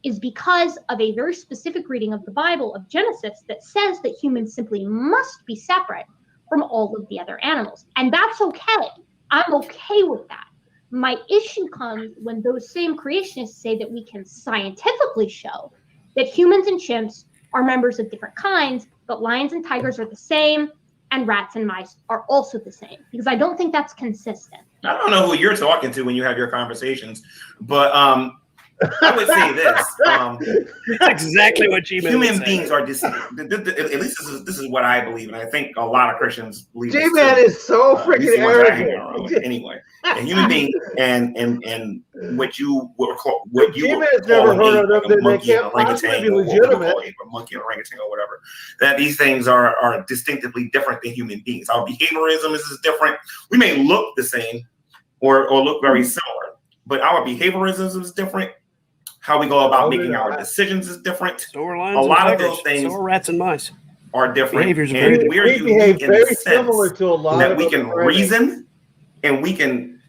is because of a very specific reading of the Bible of Genesis that says that humans simply must be separate from all of the other animals. And that's okay. I'm okay with that. My issue comes when those same creationists say that we can scientifically show that humans and chimps are members of different kinds, but lions and tigers are the same, and rats and mice are also the same, because I don't think that's consistent. I don't know who you're talking to when you have your conversations, but I would say this. That's exactly what G-Man human beings are distinct. At least this is what I believe, and I think a lot of Christians believe this G-Man too. is so freaking arrogant. Anyway, a human being and what you would call G-Man's never heard of them. They can't possibly be legitimate. A monkey, an orangutan, or whatever. That these things are distinctively different than human beings. Our behaviorism is different. We may look the same or look very similar, but our behaviorism is different. How we go about making our decisions is different. So are lions a lot and of tigers. those things. So are rats and mice. are different, Behaviors are and very we're We behave unique in the very sense similar to a lot that of we can other primates. reason and we can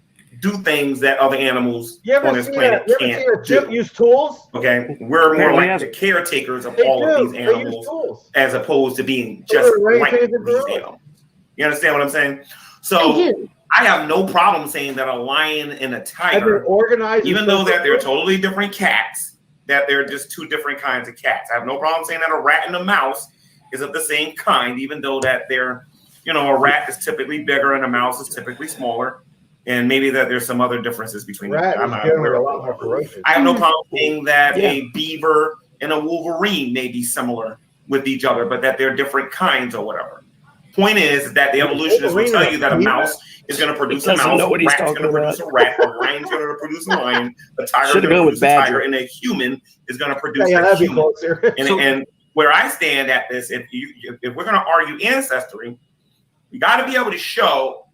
do things that other animals You on ever this seen planet a can't chip do. use tools? Okay, we're more Apparently like has- the caretakers of They all of do. these They use animals, tools. as opposed to being So just they're like raising the these gorillas. animals. You understand what I'm saying? I So do. I have no problem saying that a lion and a And tiger, they're organized. even though that they're totally different cats, that they're just two different kinds of cats. I have no problem saying that a rat and a mouse is of the same kind, even though that they're, you know, a rat is typically bigger and a mouse is typically smaller. And maybe that there's some other differences between them. Rat I'm is not generally aware a of lot more ferocious. I have no problem saying that Yeah. a beaver and a wolverine may be similar with each other, but that they're different kinds or whatever. Point is that the evolutionists will tell you that a mouse is going to produce a doesn't mouse, know a what he's rat's going talking to produce about. a rat, a lion's going to produce a lion, a tiger is Should've going to gone with produce a tiger, badger. and a human is going to produce Yeah, a that'd be human. closer. And where I stand at this, if we're going to argue ancestry, you got to be able to show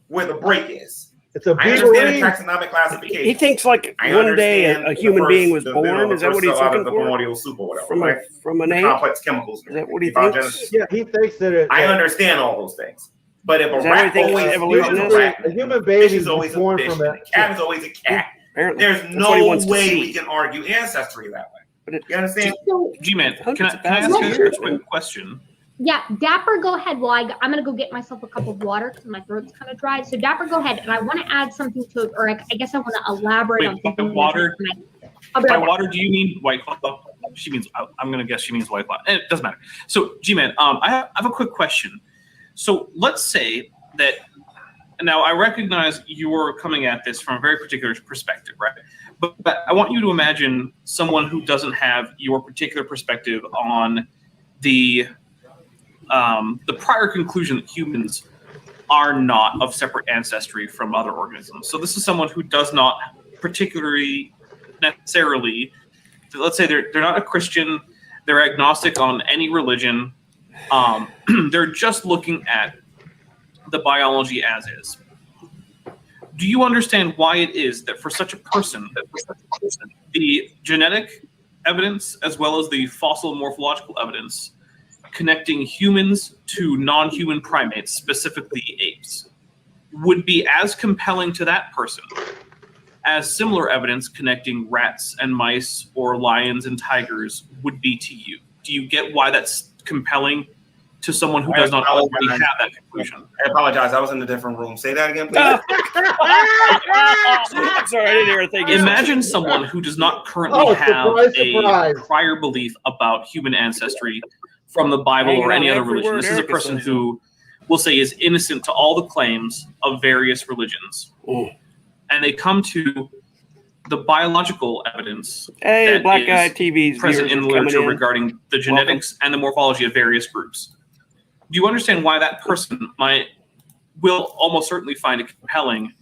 where the break is. It's a I understand the beaverine. taxonomic classification. He thinks like I one day understand a the human first- being was the, born. you know, Is that what the he's first out looking of the for? primordial soup or whatever, From right? an The ape? complex chemicals. Is that what he About thinks? Genesis. Yeah, he thinks that it. I understand all those things, but if a Is that what he rat thinks always evolution is? A human baby fish is is always a born fish, from and a a cat is always a cat. Apparently. There's That's what he no wants to way see. we can argue ancestry that way. But it- You understand? So, G-Man, Hundreds can of I ask thousands you of a years, man. quick question? yeah, Dapper, go ahead. Well, I'm going to go get myself a cup of water because my throat's kind of dry. So, Dapper, go ahead. And I want to add something to it, or I guess I want to elaborate Wait, on by something. water? I'll be By right back. water, do you mean White Claw? She means, I'm going to guess she means White Claw. It doesn't matter. So, G-Man, I have a quick question. So, let's say that, now I recognize you're coming at this from a very particular perspective, right? But I want you to imagine someone who doesn't have your particular perspective on the prior conclusion that humans are not of separate ancestry from other organisms. So this is someone who does not particularly necessarily, let's say they're not a Christian, they're agnostic on any religion. They're just looking at the biology as is. Do you understand why it is that for such a person, the genetic evidence as well as the fossil morphological evidence connecting humans to non-human primates, specifically apes, would be as compelling to that person as similar evidence connecting rats and mice or lions and tigers would be to you? Do you get why that's compelling to someone who does not already have that conclusion? I apologize. I was in a different room. Say that again, please. I'm sorry, I didn't hear a thing. Imagine someone who does not currently Oh, have surprise. a prior belief about human ancestry from the Bible Hanging or on any other every religion. word This is a Erica person says. who we'll say is innocent to all the claims of various religions. Ooh. And they come to the biological evidence Hey, that Black is Guy TV's present viewers in are the coming literature in. regarding the genetics and the morphology of various groups. Do you understand why that person will almost certainly find it compelling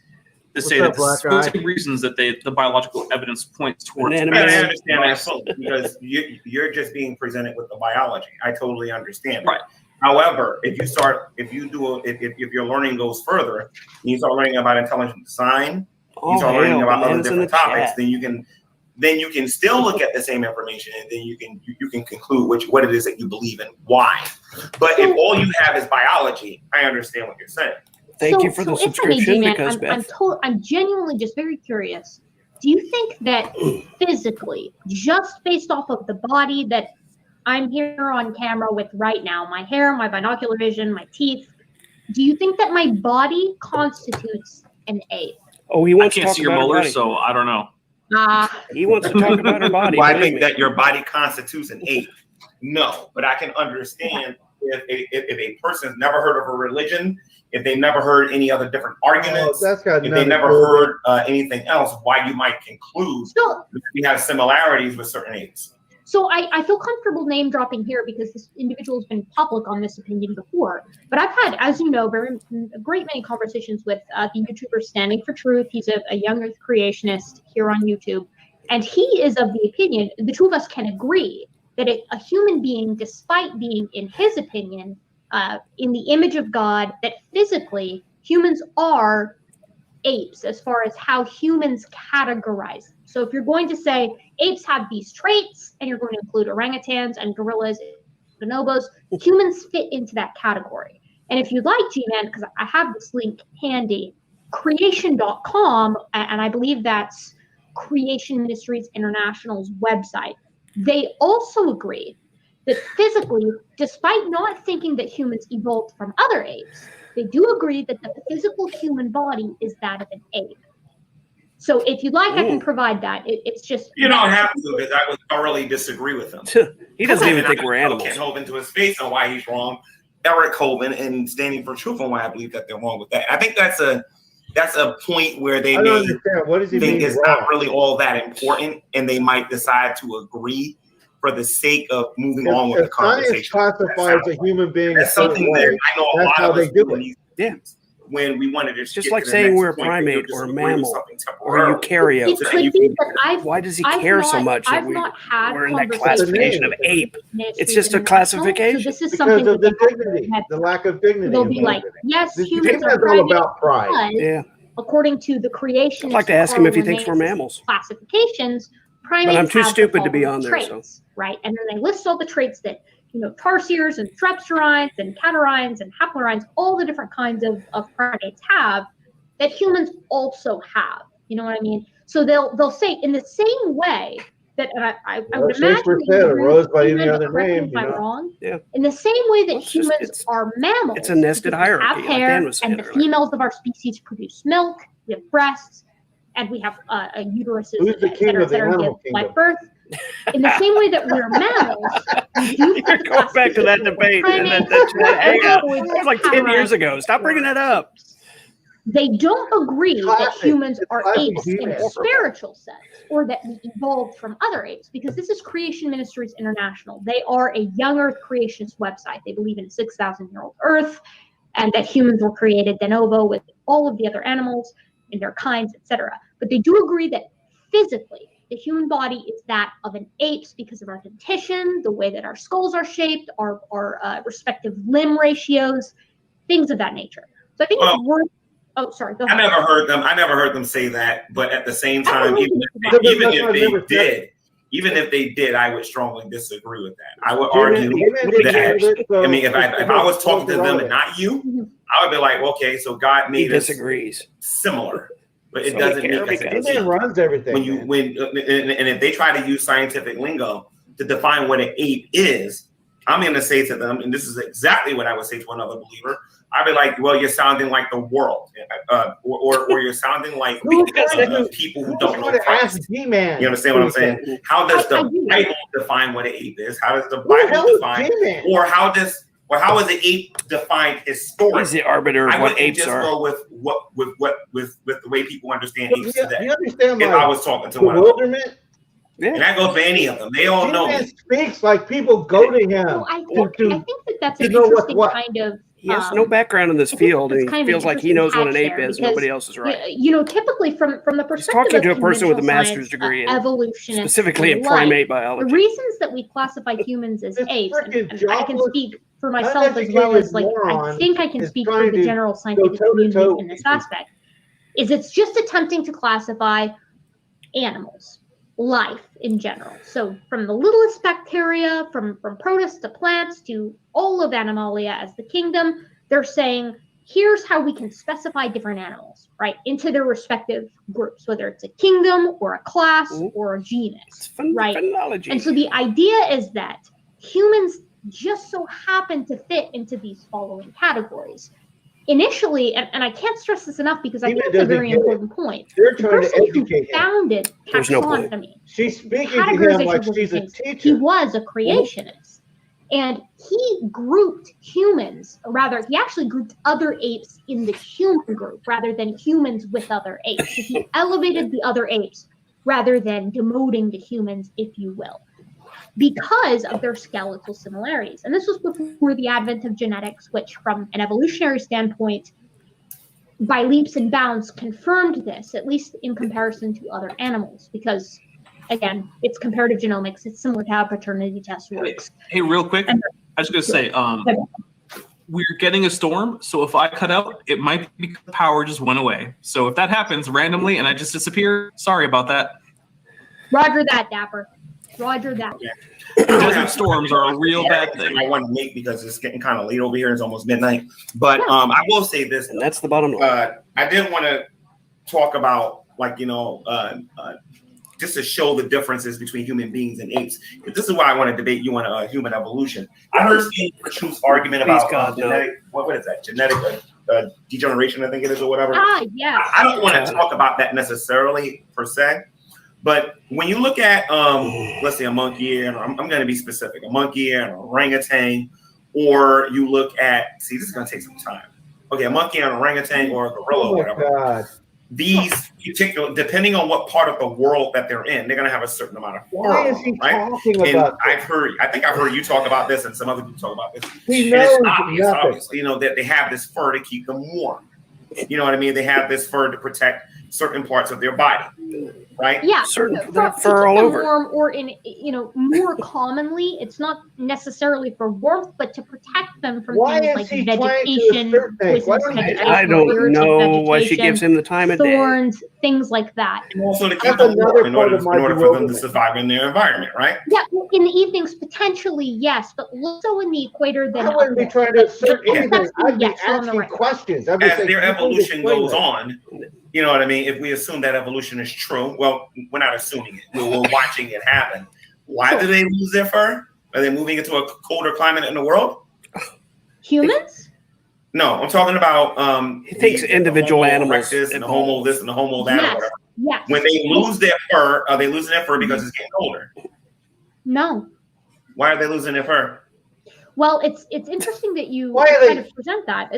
to say that up, Black the Guy? same reasons that the biological evidence points towards Banana I Man. understand that fully because you're just being presented with the biology. I totally understand. Right. However, if your learning goes further, and you start learning about intelligent design, you start learning about other bananas in the different topics, chat. then you can still look at the same information and then you can conclude what it is that you believe in, why. But if all you have is biology, I understand what you're saying. Thank you for the if I may, subscription, G-Man, because Beth. I'm genuinely just very curious. Do you think that physically, just based off of the body that I'm here on camera with right now, my hair, my binocular vision, my teeth, do you think that my body constitutes an ape? Oh, he I wants to can't talk see your about her molars, body. so I don't know. He wants to talk about her body. Well, I believe think me. that your body constitutes an ape. No, but I can understand if a person's never heard of a religion, if they never heard any other different arguments, that's got if they never heard anything else, why you might conclude So, that we have similarities with certain apes. So I feel comfortable name dropping here because this individual has been public on this opinion before. But I've had, as you know, a great many conversations with the YouTuber Standing for Truth. He's a young Earth creationist here on YouTube. And he is of the opinion, the two of us can agree, that a human being, despite being, in his opinion, in the image of God, that physically humans are apes as far as how humans categorize. So if you're going to say apes have these traits and you're going to include orangutans and gorillas bonobos. Humans fit into that category. And if you'd like, Gman, because I have this link handy, creation.com, and I believe that's Creation Ministries International's website, they also agree that physically, despite not thinking that humans evolved from other apes, they do agree that the physical human body is that of an ape. So if you'd like, I can provide that. It's just... You don't have to, because I would thoroughly disagree with him. He doesn't even think we're animals. Ken Hovind to his face on why he's wrong. Eric Hovind and standing for truth on why I believe that they're wrong with that. I think that's a point where they may think it's not really all that important, and they might decide to agree for the sake of moving on with the conversation. Science classifies a human being as something that I know a lot of us do it. Yeah. When we wanted to, it's just like saying we're a primate or a mammal or a eukaryote. It could be, but why does he care so much that we're in that classification of ape? It's just a classification. So this is Because something of the dignity, the lack of dignity. they'll be like, yes, humans are all about pride. Yeah. According to the creation, I'd like to ask him if he thinks we're mammals. Classifications, primates but I'm too have stupid to be on there. Traits, right? And then they list all the traits that, tarsiers and strepsirrhines and catarrhines and haplorhines, all the different kinds of primates have that humans also have. You know what I mean? So they'll say in the same way that, and I would imagine rose by any other name. If I'm wrong. Yeah. In the same way that humans are mammals, it's a nested hierarchy. Have hair, and the females of our species produce milk. We have breasts, and we have uteruses that are give live birth. In the same way that we're mammals, we do You're going back to that debate. It's like 10 years ago. Stop bringing that up. They don't agree that humans are apes in a spiritual sense, or that we evolved from other apes, because this is Creation Ministries International. They are a young Earth creationist website. They believe in a 6,000-year-old Earth, and that humans were created de novo with all of the other animals in their kinds, etc. But they do agree that physically, the human body is that of an ape's because of our dentition, the way that our skulls are shaped, our respective limb ratios, things of that nature. So I think it's worth. Oh, sorry. Go ahead. I never heard them say that. But at the same time, even if they did, I would strongly disagree with that. I would argue that. I mean, if I was talking to them and not you, I would be like, okay, so God made us similar. But it doesn't make sense. It runs everything. And if they try to use scientific lingo to define what an ape is, I'm going to say to them, and this is exactly what I would say to another believer. I'd be like, well, you're sounding like the world, or you're sounding like people who don't know Christ. Gman. You understand what I'm saying? How does the Bible define what an ape is? How does the Bible define, or how is an ape defined historically? He's the arbiter of what apes are. Go with the way people understand apes today. You understand? If I was talking to one bewilderment. And that goes for any of them. They all know. He speaks like people go to him. Well, I think that's an interesting kind of. He has no background in this field, and he feels like he knows what an ape is. Nobody else is right. Typically from the perspective He's talking to a person with a science, master's degree in evolution, specifically in primate biology. The reasons that we classify humans as apes, and I can speak for myself as well as I think I can speak for the general scientific community in this aspect, is it's just attempting to classify animals. Life in general. So from the littlest bacteria, from protists to plants to all of Animalia as the kingdom, they're saying, here's how we can specify different animals, right, into their respective groups, whether it's a kingdom or a class or a genus, right? And so the idea is that humans just so happen to fit into these following categories. Initially, and I can't stress this enough because I think it's a very important point. They're trying to educate him. Founded taxonomy. She's speaking to him like she's a teacher. He was a creationist. And he grouped humans, he actually grouped other apes in the human group rather than humans with other apes. So he elevated the other apes rather than demoting the humans, if you will, because of their skeletal similarities. And this was before the advent of genetics, which from an evolutionary standpoint, by leaps and bounds, confirmed this, at least in comparison to other animals, because again, it's comparative genomics. It's similar to how paternity test works. Hey, real quick, I was going to say, we're getting a storm, so if I cut out, it might be because power just went away. So if that happens randomly and I just disappear, sorry about that. Roger that, Dapper. Roger that. Desert storms are a real bad thing. I want to make because it's getting kind of late over here. It's almost midnight. But I will say this. And that's the bottom line. I did want to talk about, like, just to show the differences between human beings and apes. This is why I want to debate you on human evolution. I heard Steve Truth's argument about genetic. What is that? Genetic degeneration, I think it is, or whatever. Yeah. I don't want to talk about that necessarily per se. But when you look at, let's say a monkey, and I'm going to be specific, a monkey and an orangutan, or you look at, see, this is going to take some time. Okay, a monkey and an orangutan or a gorilla, or whatever. God. These particular, depending on what part of the world that they're in, they're going to have a certain amount of fur. Why is he talking and about I think I've heard you talk about this, and some other people talk about this. He And it's knows obvious, nothing. that they have this fur to keep them warm. You know what I mean? They have this fur to protect certain parts of their body, right? Yeah, Certain for fur all over. warm, or in more commonly, it's not necessarily for warmth, but to protect them from Why things is like he trying to vegetation, assert things? Why poisonous don't he- vegetation, I don't know why she vegetation, gives him the time of day. thorns, things like that. And also to keep That's them another warm in part order, of my in order for them to bewilderment. survive in their environment, right? Yeah, in the evenings potentially yes, but also in the equator than I wouldn't be up trying to north. assert But anything. that's I'd be yes, you're on the asking right. questions. I'd be As saying, their "Can you please evolution explain goes that?" on, you know what I mean? If we assume that evolution is true, well, we're not assuming it. We're watching it happen. Why do they lose their fur? Are they moving into a colder climate in the world? Humans? No, I'm talking about He thinks individual the Homo animals erectus and the Homo this and the Homo that or Yes. whatever. Yes. When they lose their fur, are they losing their fur because it's getting colder? No. Why are they losing their fur? Well, it's interesting that you Why are they- kind of present that.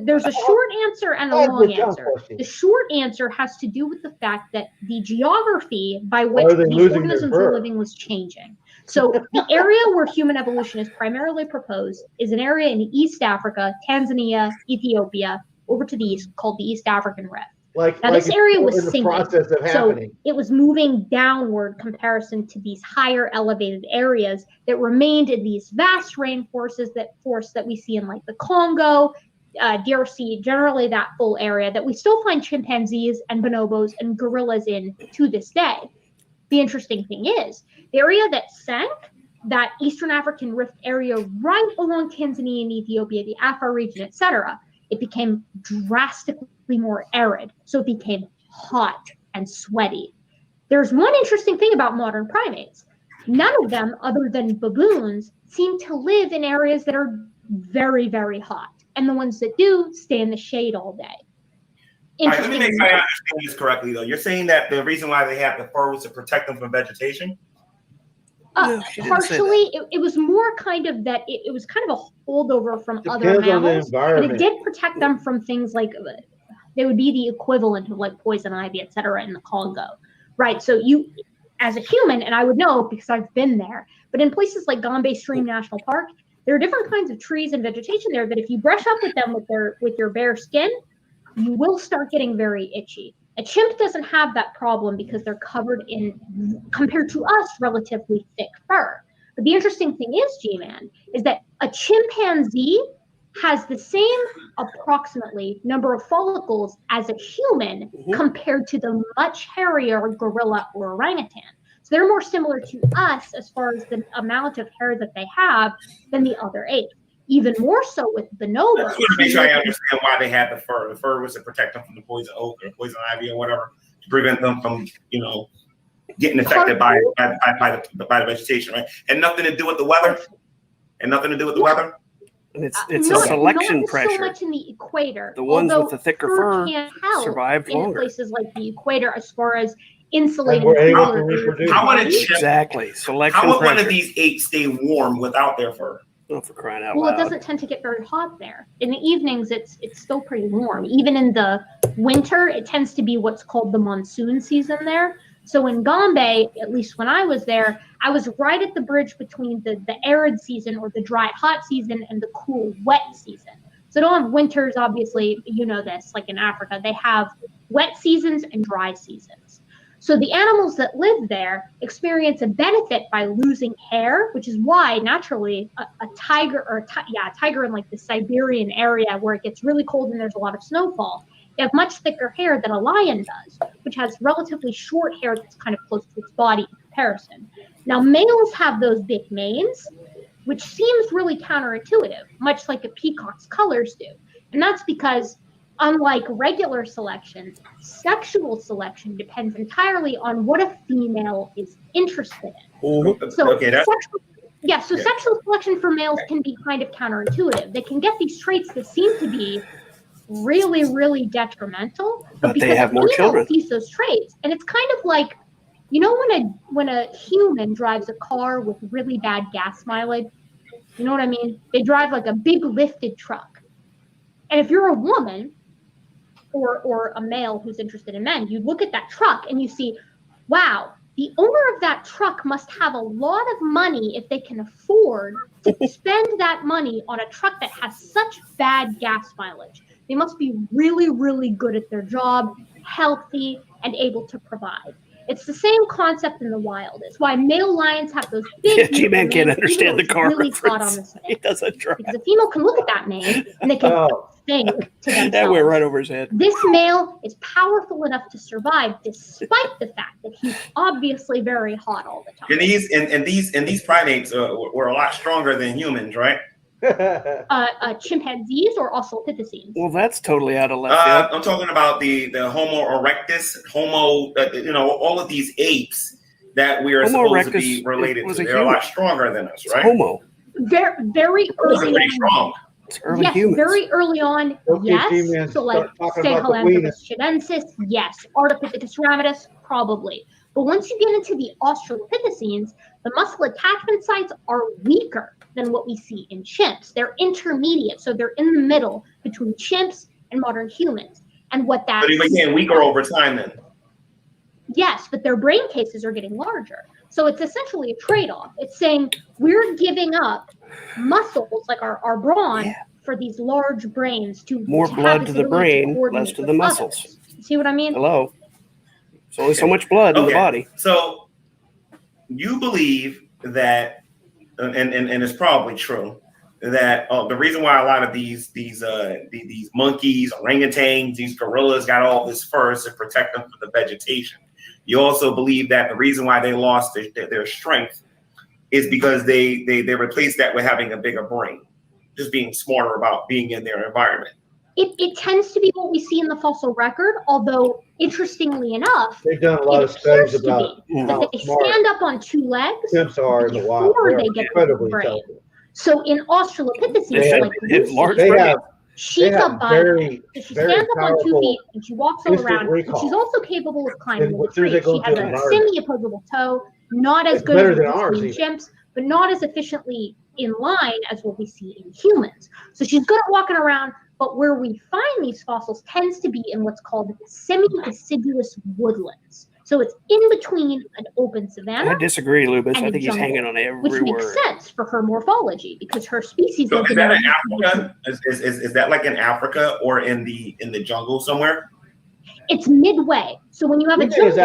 There's a short answer and a That's long the dumb answer. question. The short answer has to do with the fact that the geography by Why which are they these losing their organisms fur? are living was changing. So the area where human evolution is primarily proposed is an area in East Africa, Tanzania, Ethiopia, over to the east, called the East African Rift. Now, this it's area still was in the sinking, process of so happening. it was moving downward comparison to these higher elevated areas that remained in these vast rainforests that we see in like the Congo, DRC, generally that full area that we still find chimpanzees and bonobos and gorillas in to this day. The interesting thing is, the area that sank, that Eastern African Rift area right along Tanzania and Ethiopia, the Afar region, etc., it became drastically more arid. So it became hot and sweaty. There's one interesting thing about modern primates. None of them, other than baboons, seem to live in areas that are very, very hot. And the ones that do stay in the shade all day. All right, let me Interesting. make sure I understand this correctly, though. You're saying that the reason why they have the fur was to protect them from vegetation? No, she didn't say that. Partially, it was more kind of that it was kind of a holdover from other Depends on the mammals, but it environment. did protect them from things like they would be the equivalent of like poison ivy, et cetera, in the Congo, right? So you, as a human, and I would know because I've been there, but in places like Gombe Stream National Park, there are different kinds of trees and vegetation there that if you brush up with them with your bare skin, you will start getting very itchy. A chimp doesn't have that problem because they're covered in, compared to us, relatively thick fur. But the interesting thing is, Gman, is that a chimpanzee has the same approximately number of follicles as a human compared to the much hairier gorilla or orangutan. So they're more similar to us as far as the amount of hair that they have than the other apes. Even more so with bonobos. I just want to make sure I understand why they had the fur. The fur was to protect them from the poison oak or poison ivy or whatever, to prevent them from, getting affected by the vegetation, right? And nothing to do with the weather. And nothing to do with the weather. And it's a selection not pressure. so much in the equator. The ones with the thicker fur can help survived in longer. places like the equator as far as insulating. And we're able to color. reproduce. How would a chimp, Exactly. Selection how would one pressure. of these apes stay warm without their fur? Oh, for crying out Well, it loud. doesn't tend to get very hot there. In the evenings, it's still pretty warm. Even in the winter, it tends to be what's called the monsoon season there. So in Gombe, at least when I was there, I was right at the bridge between the arid season or the dry hot season and the cool wet season. So don't have winters, obviously, you know this, like in Africa, they have wet seasons and dry seasons. So the animals that live there experience a benefit by losing hair, which is why naturally a tiger a tiger in like the Siberian area where it gets really cold and there's a lot of snowfall, they have much thicker hair than a lion does, which has relatively short hair that's kind of close to its body in comparison. Now, males have those big manes, which seems really counterintuitive, much like a peacock's colors do. And that's because, unlike regular selection, sexual selection depends entirely on what a female is interested in. So, sexual selection for males can be kind of counterintuitive. They can get these traits that seem to be really, really detrimental, but because they have more children. Sees those traits, and it's kind of like, you know, when a human drives a car with really bad gas mileage, you know what I mean? They drive like a big lifted truck, and if you're a woman or a male who's interested in men, you look at that truck and you see, wow, the owner of that truck must have a lot of money if they can afford to spend that money on a truck that has such bad gas mileage. They must be really, really good at their job, healthy, and able to provide. It's the same concept in the wild. It's why male lions have those big. Yeah, Gman can't understand the car really reference. He doesn't try. Because a female can look at that mane and they can think to themselves. That went right over his head. This male is powerful enough to survive, despite the fact that he's obviously very hot all the time. And these primates were a lot stronger than humans, right? Chimpanzees or Australopithecines? Well, that's totally out of left field. I'm talking about the Homo erectus, all of these apes that we are supposed to be related to. They're a lot stronger than us, right? Homo. Very, very early pretty strong. It's early yes, humans. very early on, yes. So like Skeletal chilensis, yes. Ardipithecus ramidus, probably. But once you get into the Australopithecines, the muscle attachment sites are weaker than what we see in chimps. They're intermediate, so they're in the middle between chimps and modern humans. And what that But they became weaker over time then. Yes, but their brain cases are getting larger. So it's essentially a trade-off. It's saying we're giving up muscles like our brawn for these large brains to more blood to the brain, less to the muscles. Others. See what I mean? Hello. There's only so much blood in the body. So you believe that, and it's probably true, that the reason why a lot of these monkeys, orangutans, these gorillas got all this fur is to protect them from the vegetation. You also believe that the reason why they lost their strength is because they replaced that with having a bigger brain, just being smarter about being in their environment. It tends to be what we see in the fossil record, although interestingly enough, they've done a lot of studies about that they stand up on two legs before they get incredibly brain. So in Australopithecines, she's a body. So she stands up on 2 feet and she walks all around. But she's also capable of climbing the tree. She has a semi-opposable toe, not as good as we see in chimps, but not as efficiently in line as what we see in humans. So she's good at walking around, but where we find these fossils tends to be in what's called semi-deciduous woodlands. So it's in between an open savanna. I disagree, Lubis. I think he's hanging on every word. Which makes sense for her morphology because her species. So is that in Africa? Is that like in Africa or in the jungle somewhere? It's midway. So when you have a jungle,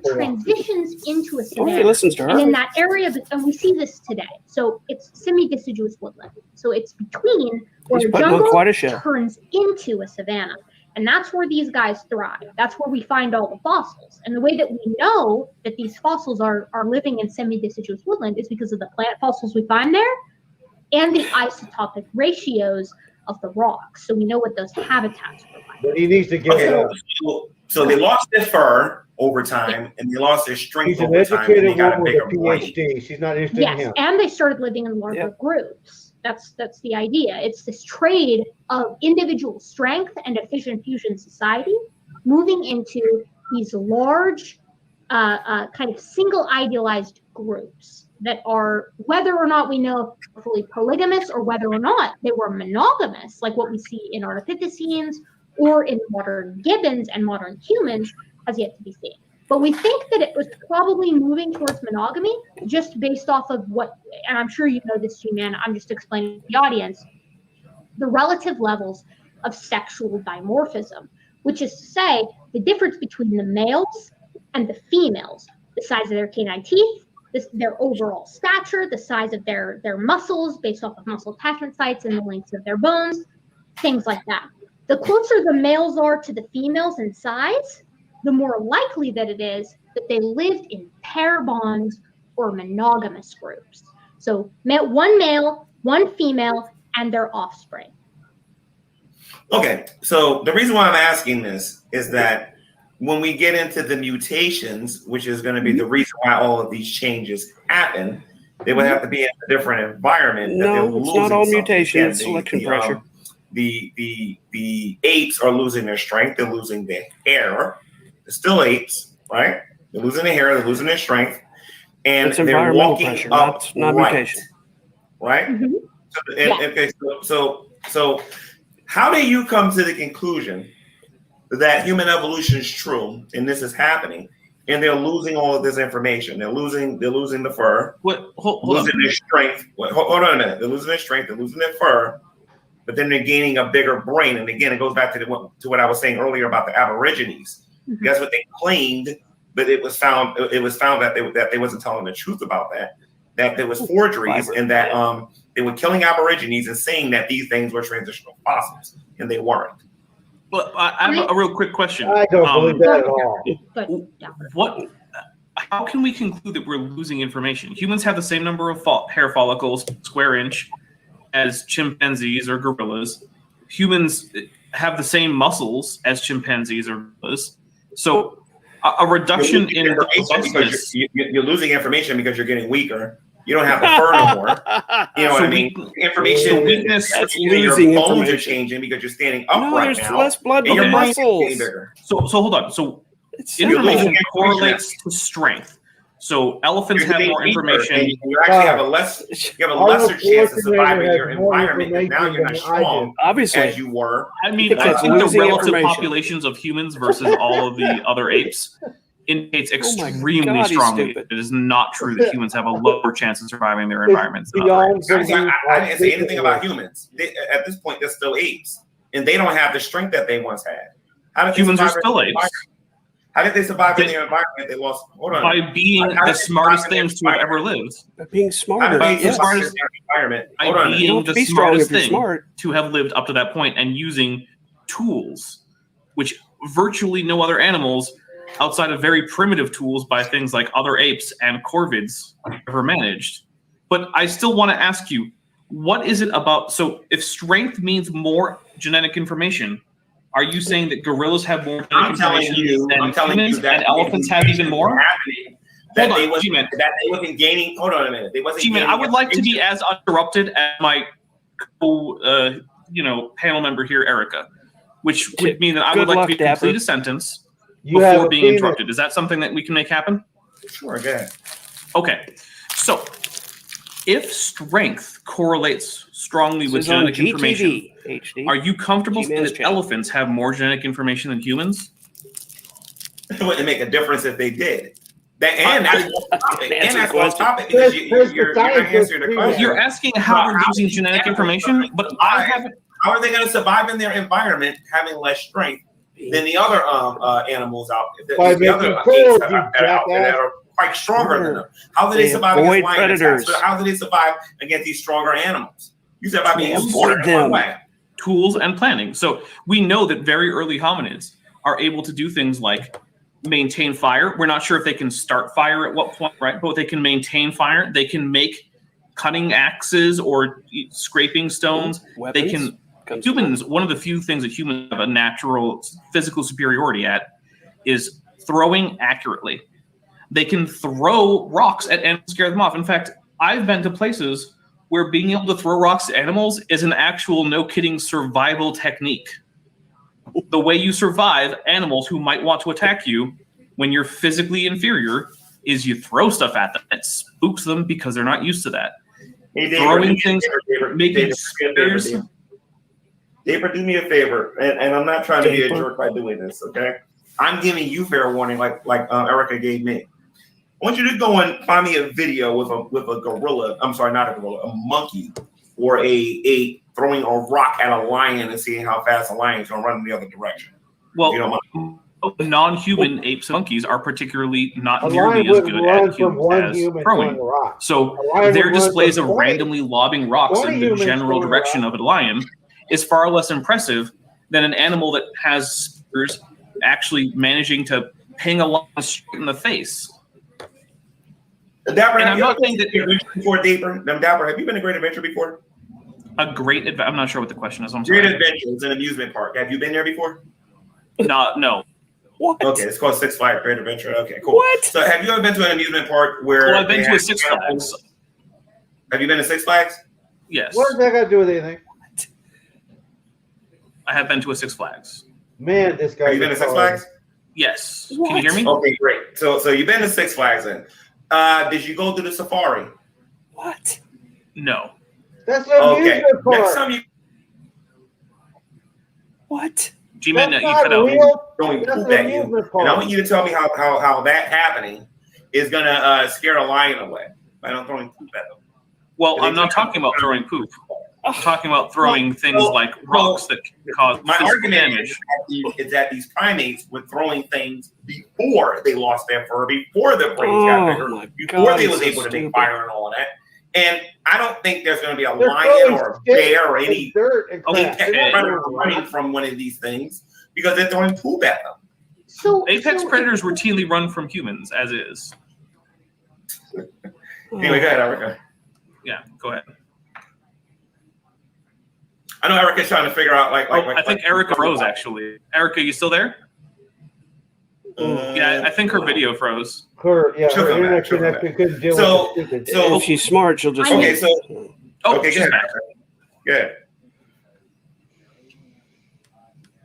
transitions into a savanna. He listens to her. And in that area, and we see this today. So it's semi-deciduous woodland. So it's between where the jungle turns into a savanna. And that's where these guys thrive. That's where we find all the fossils. And the way that we know that these fossils are living in semi-deciduous woodland is because of the plant fossils we find there and the isotopic ratios of the rocks. So we know what those habitats are like. But he needs to get it up. So they lost their fur over time and they lost their strength over time. He's an educated woman with a PhD. PhD. She's not interested in him. And they started living in larger groups. That's the idea. It's this trade of individual strength and efficient fusion society moving into these large kind of single idealized groups that are, whether or not we know if fully polygamous or whether or not they were monogamous, like what we see in Ardipithecines or in modern gibbons and modern humans, has yet to be seen. But we think that it was probably moving towards monogamy just based off of what, and I'm sure you know this, Gman, I'm just explaining to the audience, the relative levels of sexual dimorphism, which is to say the difference between the males and the females, the size of their canine teeth, their overall stature, the size of their muscles based off of muscle attachment sites and the lengths of their bones, things like that. The closer the males are to the females in size, the more likely that it is that they lived in pair bonds or monogamous groups. So one male, one female, and their offspring. Okay, so the reason why I'm asking this is that when we get into the mutations, which is going to be the reason why all of these changes happen, they would have to be in a different environment. No, it's not all mutation. It's selection pressure. The apes are losing their strength. They're losing their hair. They're still apes, right? They're losing their hair. They're losing their strength. And it's they're environmental walking pressure, up not mutation. Right? Okay, so how do you come to the conclusion that human evolution is true and this is happening, and they're losing all of this information? They're losing the fur. Losing their strength. Hold on a minute. They're losing their strength. They're losing their fur, but then they're gaining a bigger brain. And again, it goes back to what I was saying earlier about the Aborigines. That's what they claimed, but it was found that they wasn't telling the truth about that. That there was forgeries, and that they were killing Aborigines and saying that these things were transitional fossils, and they weren't. Well, I have a real quick question. I don't believe that at all. How can we conclude that we're losing information? Humans have the same number of hair follicles, square inch, as chimpanzees or gorillas. Humans have the same muscles as chimpanzees or gorillas. So a reduction in robustness. You're losing information because you're getting weaker. You don't have the fur no more. You know what I mean? Information weakness. Your bones are changing because you're standing up right now. There's less blood in your muscles. So hold on. So information correlates to strength. So elephants have more information. And you actually have a lesser chance of surviving your environment. And now you're not strong, obviously, as you were. I mean, I think the relative populations of humans versus all of the other apes indicates extremely strongly that it is not true that humans have a lower chance of surviving their environments than other apes. I didn't say anything about humans. At this point, they're still apes, and they don't have the strength that they once had. Humans are still apes. How did they survive in their environment? They lost. Hold on. By being the smartest things to have ever lived. By being smarter. By being the smartest thing to have lived up to that point, and using tools, which virtually no other animals outside of very primitive tools by things like other apes and corvids ever managed. But I still want to ask you, what is it about? So if strength means more genetic information, are you saying that gorillas have more genetic information than humans, and elephants have even more? That they wasn't gaining. Hold on a minute. They wasn't. Gman, I would like to be as uninterrupted as my panel member here, Erica, which would mean that I would like to complete a sentence before being interrupted. Is that something that we can make happen? Sure, go ahead. Okay. So if strength correlates strongly with genetic information, are you comfortable saying that elephants have more genetic information than humans? It wouldn't make a difference if they did. That's off topic because you're not answering the question. You're asking how we're using genetic information, but I haven't. How are they going to survive in their environment having less strength than the other animals out there? The other apes that are out there that are quite stronger than them. How do they survive against predators? How do they survive against these stronger animals? You said by being smarter. Tools and planning. So we know that very early hominids are able to do things like maintain fire. We're not sure if they can start fire at what point, right? But they can maintain fire. They can make cutting axes or scraping stones. Weapons? They can. Humans, one of the few things that humans have a natural physical superiority at is throwing accurately. They can throw rocks at animals, scare them off. In fact, I've been to places where being able to throw rocks at animals is an actual, no kidding, survival technique. The way you survive animals who might want to attack you when you're physically inferior is you throw stuff at them. It spooks them because they're not used to that. Hey, throwing things, making spears. David, do me a favor, and I'm not trying to be a jerk by doing this, okay? I'm giving you fair warning like Erica gave me. I want you to go and find me a video with a gorilla. I'm sorry, not a gorilla, a monkey, or a throwing a rock at a lion and seeing how fast a lion's gonna run in the other direction. Well, non-human apes and monkeys are particularly not nearly as good at humans as throwing. So their displays of randomly lobbing rocks in the general direction of a lion is far less impressive than an animal that has spears actually managing to ping a lion straight in the face. Dapper, and I'm not saying that before Dapper, have you been to Great Adventure before? I'm not sure what the question is. I'm sorry. sorry. Great Adventure is an amusement park. Have you been there before? No. What? Okay, it's called Six Flags Great Adventure. Okay, cool. What? So have you ever been to an amusement park where? Well, I've been to a Six Flags. Have you been to Six Flags? Yes. What does that got to do with anything? I have been to a Six Flags. Man, this guy. Have you been to Six Flags? Yes. What? Can you hear me? Okay, great. So you've been to Six Flags then. Did you go to the safari? What? No. That's an amusement park. Next time you What? Gman, That's you not cut out. real. going That's poop an at you, amusement and I park. want you to tell me how that happening is gonna scare a lion away by not throwing poop at them. Well, I'm not talking about throwing poop. I'm talking about throwing things like rocks that can cause My physical argument damage. is that these primates were throwing things before they lost their fur, before their brains got bigger, my before God, they it's was so able to make stupid. fire and all of that. And I don't think there's going to be a They're lion throwing or a sticks bear or and any dirt and crap. Okay. They're not predator throwing running rocks. from one of these things because they're throwing poop at them. So Apex predators routinely run from humans, as is. Anyway, go ahead, Erica. Yeah, go ahead. I know Erica's trying to figure out I think Erica froze, actually. Erica, you still there? Yeah, I think her video froze. Her She'll come internet back, she'll come connection couldn't deal So- with the stupid. so- If she's smart, she'll just. Okay, so Oh, okay, she's go ahead. back. Good.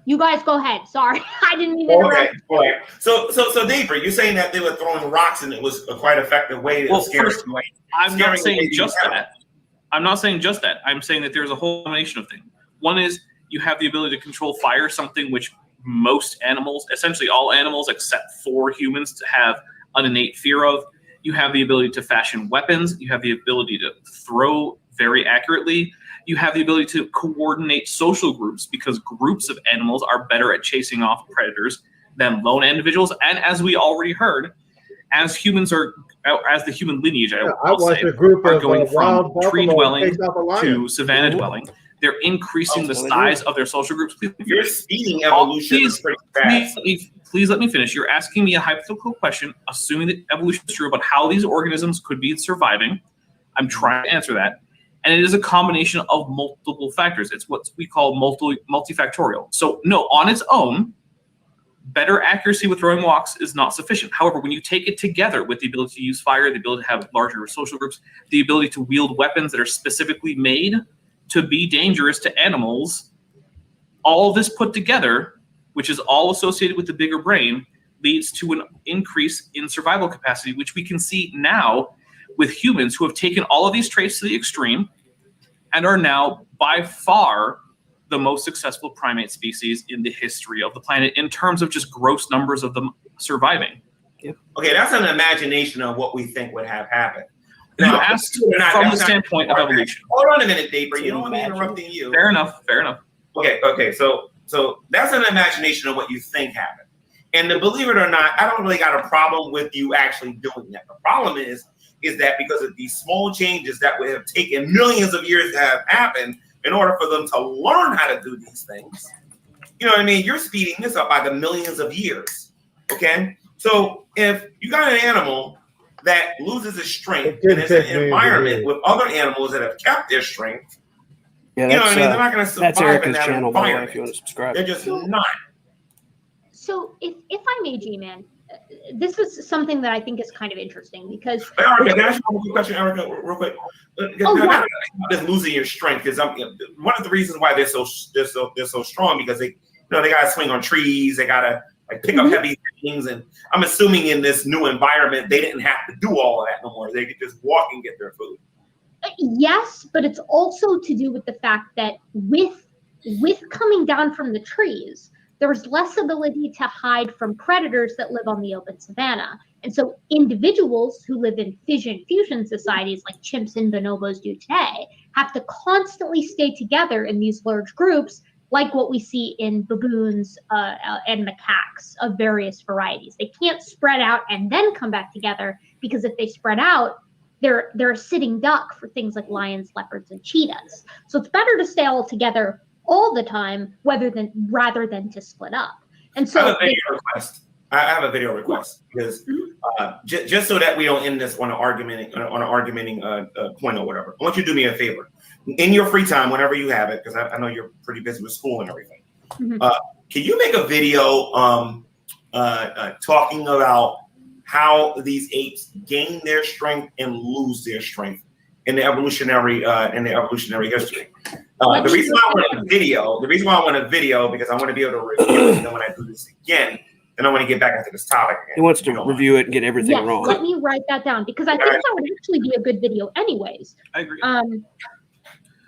you guys go ahead. Sorry, I didn't mean to interrupt. Okay, all right. So Dave, you're saying that they were throwing rocks and it was a quite effective way to Well, scare first, away. I'm Scaring not saying away just the that. I'm not saying just that. I'm saying that there's a whole combination of things. One is you have the ability to control fire, something which most animals, essentially all animals except for humans, to have an innate fear of. You have the ability to fashion weapons. You have the ability to throw very accurately. You have the ability to coordinate social groups because groups of animals are better at chasing off predators than lone individuals. And as we already heard, as the human lineage, I'll watched say, a group are of going wild from tree buffalo dwelling take out a lion. to savanna dwelling, they're increasing the size of their social groups. You're speeding evolution pretty fast. Please let me finish. You're asking me a hypothetical question, assuming that evolution is true about how these organisms could be surviving. I'm trying to answer that. And it is a combination of multiple factors. It's what we call multifactorial. So no, on its own, better accuracy with throwing rocks is not sufficient. However, when you take it together with the ability to use fire, the ability to have larger social groups, the ability to wield weapons that are specifically made to be dangerous to animals, all this put together, which is all associated with the bigger brain, leads to an increase in survival capacity, which we can see now with humans who have taken all of these traits to the extreme and are now by far the most successful primate species in the history of the planet in terms of just gross numbers of them surviving. Okay, that's an imagination of what we think would have happened. You asked from the standpoint of evolution. Hold on a minute, Dave. You don't want me interrupting you. Fair enough. Okay. So that's an imagination of what you think happened. And to believe it or not, I don't really got a problem with you actually doing that. The problem is that because of these small changes that would have taken millions of years to have happened in order for them to learn how to do these things, you know what I mean? You're speeding this up by the millions of years. Okay? So if you got an animal that loses its strength and is in an environment with other animals that have kept their strength, Yeah, you know what I mean? They're not going to survive that's Erica's in that channel, by the way, environment. if you want to subscribe. They're just not. So if I may, Gman, this is something that I think is kind of interesting because. Erica, can I ask you one quick question, Erica, real quick? Yeah. Just losing your strength is one of the reasons why they're so strong because they got to swing on trees, they got to pick up heavy things, and I'm assuming in this new environment they didn't have to do all of that no more. They could just walk and get their food. Yes, but it's also to do with the fact that with coming down from the trees, there's less ability to hide from predators that live on the open savanna. And so individuals who live in fission-fusion societies like chimps and bonobos do today have to constantly stay together in these large groups like what we see in baboons and macaques of various varieties. They can't spread out and then come back together because if they spread out, they're a sitting duck for things like lions, leopards, and cheetahs. So it's better to stay all together all the time rather than to split up. And so I have a request. I have a video request because just so that we don't end this on an argumenting point or whatever. I want you to do me a favor. In your free time, whenever you have it, because I know you're pretty busy with school and everything. Can you make a video talking about how these apes gain their strength and lose their strength in the evolutionary history? The reason why I want a video because I want to be able to review it, and then when I do this again, then I want to get back into this topic again. He wants to review it and get everything wrong. Let me write that down because I think that would actually be a good video anyways. I agree.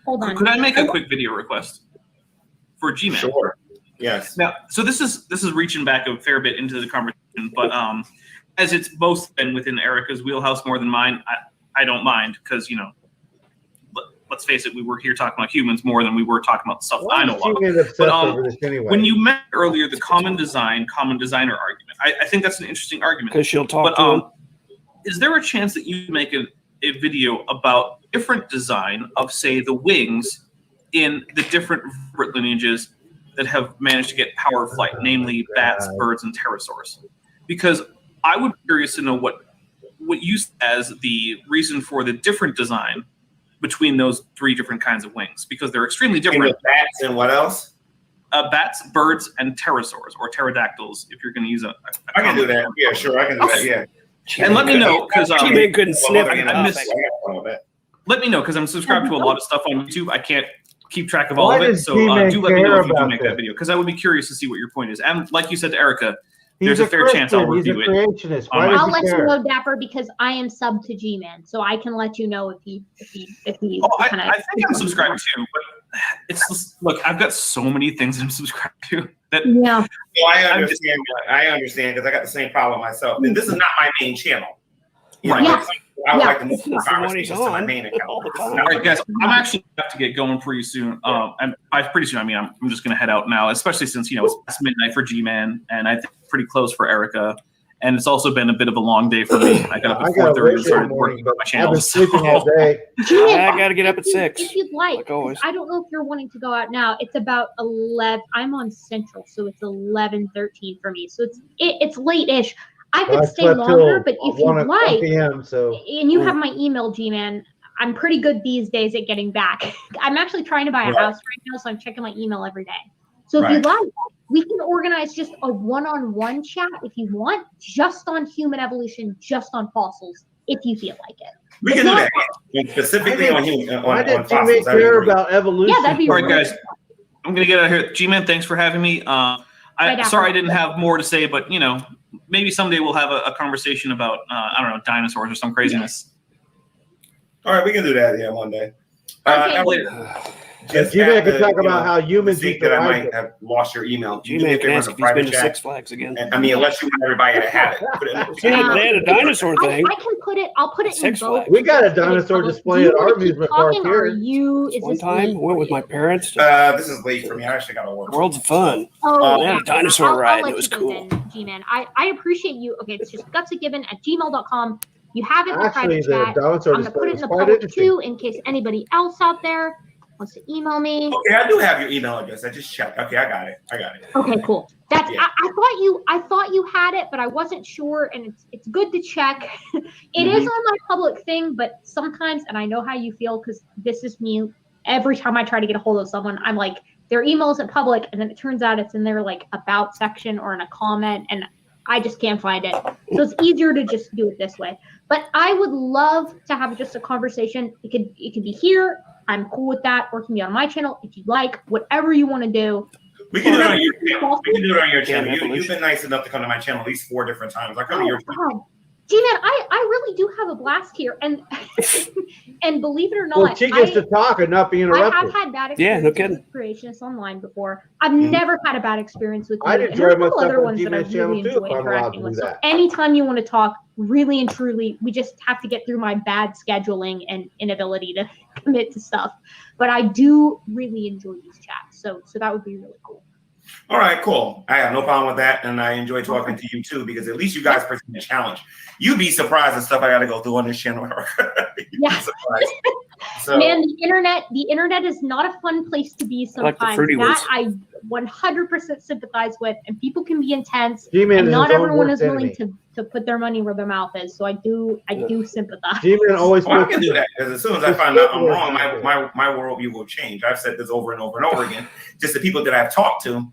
Hold on. Could I make a quick video request for Gman? Sure. Yes. Now, so this is reaching back a fair bit into the conversation, but as it's both been within Erica's wheelhouse more than mine, I don't mind because let's face it, we were here talking about humans more than we were talking about stuff I know about. But when you met earlier the common designer argument, I think that's an interesting argument. Because she'll talk to him. Is there a chance that you make a video about different design of, say, the wings in the different vertebrate lineages that have managed to get power of flight, namely bats, birds, and pterosaurs? Because I would be curious to know what you see as the reason for the different design between those three different kinds of wings, because they're extremely different. Bats and what else? Bats, birds, and pterosaurs, or pterodactyls, if you're going to use a I can do that. Yeah, sure, I can do that. Yeah. And let me know because couldn't sniff. Let me know because I'm subscribed to a lot of stuff on YouTube. I can't keep track of all of it, so do let me know if you do make that video because I would be curious to see what your point is. And like you said to Erica, there's a fair chance I'll review it. I'll let you know, Dapper, because I am sub to Gman, so I can let you know if he. I think I'm subscribed too, but it's just, look, I've got so many things I'm subscribed to that. Yeah. Well, I understand because I got the same problem myself. And this is not my main channel. Right. I would like to move the conversation to my main account. All right, guys, I'm actually going to have to get going pretty soon. And by pretty soon, I mean, I'm just going to head out now, especially since, it's past midnight for Gman, and I think it's pretty close for Erica. And it's also been a bit of a long day for me. I got up at 4:30 and started working on my channel. I've been sleeping all day. I got to get up at 6. If you'd like, I don't know if you're wanting to go out now. It's about 11. I'm on Central, so it's 11:13 for me. So it's late-ish. I could stay longer, but if you'd like, and you have my email, Gman, I'm pretty good these days at getting back. I'm actually trying to buy a house right now, so I'm checking my email every day. So if you'd like, we can organize just a one-on-one chat if you want, just on human evolution, just on fossils, if you feel like it. We can do that. Specifically on human Why did you care about evolution? Yeah, that'd be all right, guys. I'm going to get out of here. Gman, thanks for having me. Sorry I didn't have more to say, but, maybe someday we'll have a conversation about, I don't know, dinosaurs or some craziness. All right, we can do that, one day. Gman can talk about how humans think that I might have lost your email. Gman can ask if he's been to Six Flags again. And, unless you want everybody to have it. They had a dinosaur thing. I can put it. I'll put it in both. We got a dinosaur display at our amusement park here. One time, went with my parents. This is late for me. I actually got to work. Worlds of Fun. Oh, they had a dinosaur ride. It was cool. G-Man, I appreciate you. Okay, it's just gutsigiven@gmail.com. You have it in the private chat. I'm going to put it in the public too, in case anybody else out there wants to email me. Okay, I do have your email address. I just checked. Okay, I got it. Okay, cool. That's I thought you had it, but I wasn't sure, and it's good to check. It is on my public thing, but sometimes, and I know how you feel because this is me. Every time I try to get a hold of someone, I'm like, their email isn't public, and then it turns out it's in their about section or in a comment, and I just can't find it. So it's easier to just do it this way. But I would love to have just a conversation. It could be here. I'm cool with that. Or it can be on my channel if you like. Whatever you want to do. We can do it on your channel. We can do it on your channel. You've been nice enough to come to my channel at least 4 different times. I come to your channel. G-Man, I really do have a blast here, and and believe it or not, well, she gets to talk and not be interrupted. I have had bad experiences with creationists online before. I've never had a bad experience with you. I'd enjoy myself other on ones that I G-Man's channel really too enjoy if I'm allowed interacting to with. do So that. anytime you want to talk, really and truly, we just have to get through my bad scheduling and inability to commit to stuff. But I do really enjoy these chats, so that would be really cool. All right, cool. I have no problem with that, and I enjoy talking to you too because at least you guys present a challenge. You'd be surprised at stuff I got to go through on this channel. Yeah. So, man, the internet is not a fun place to be sometimes. I like the fruity ones. I 100% sympathize with, and people can be intense, G-Man and is not his own everyone is worst willing enemy. to put their money where their mouth is. So I do sympathize. G-Man always I puts can do you. that because as soon as I find out I'm wrong, my worldview will change. I've said this over and over and over again. Just the people that I've talked to,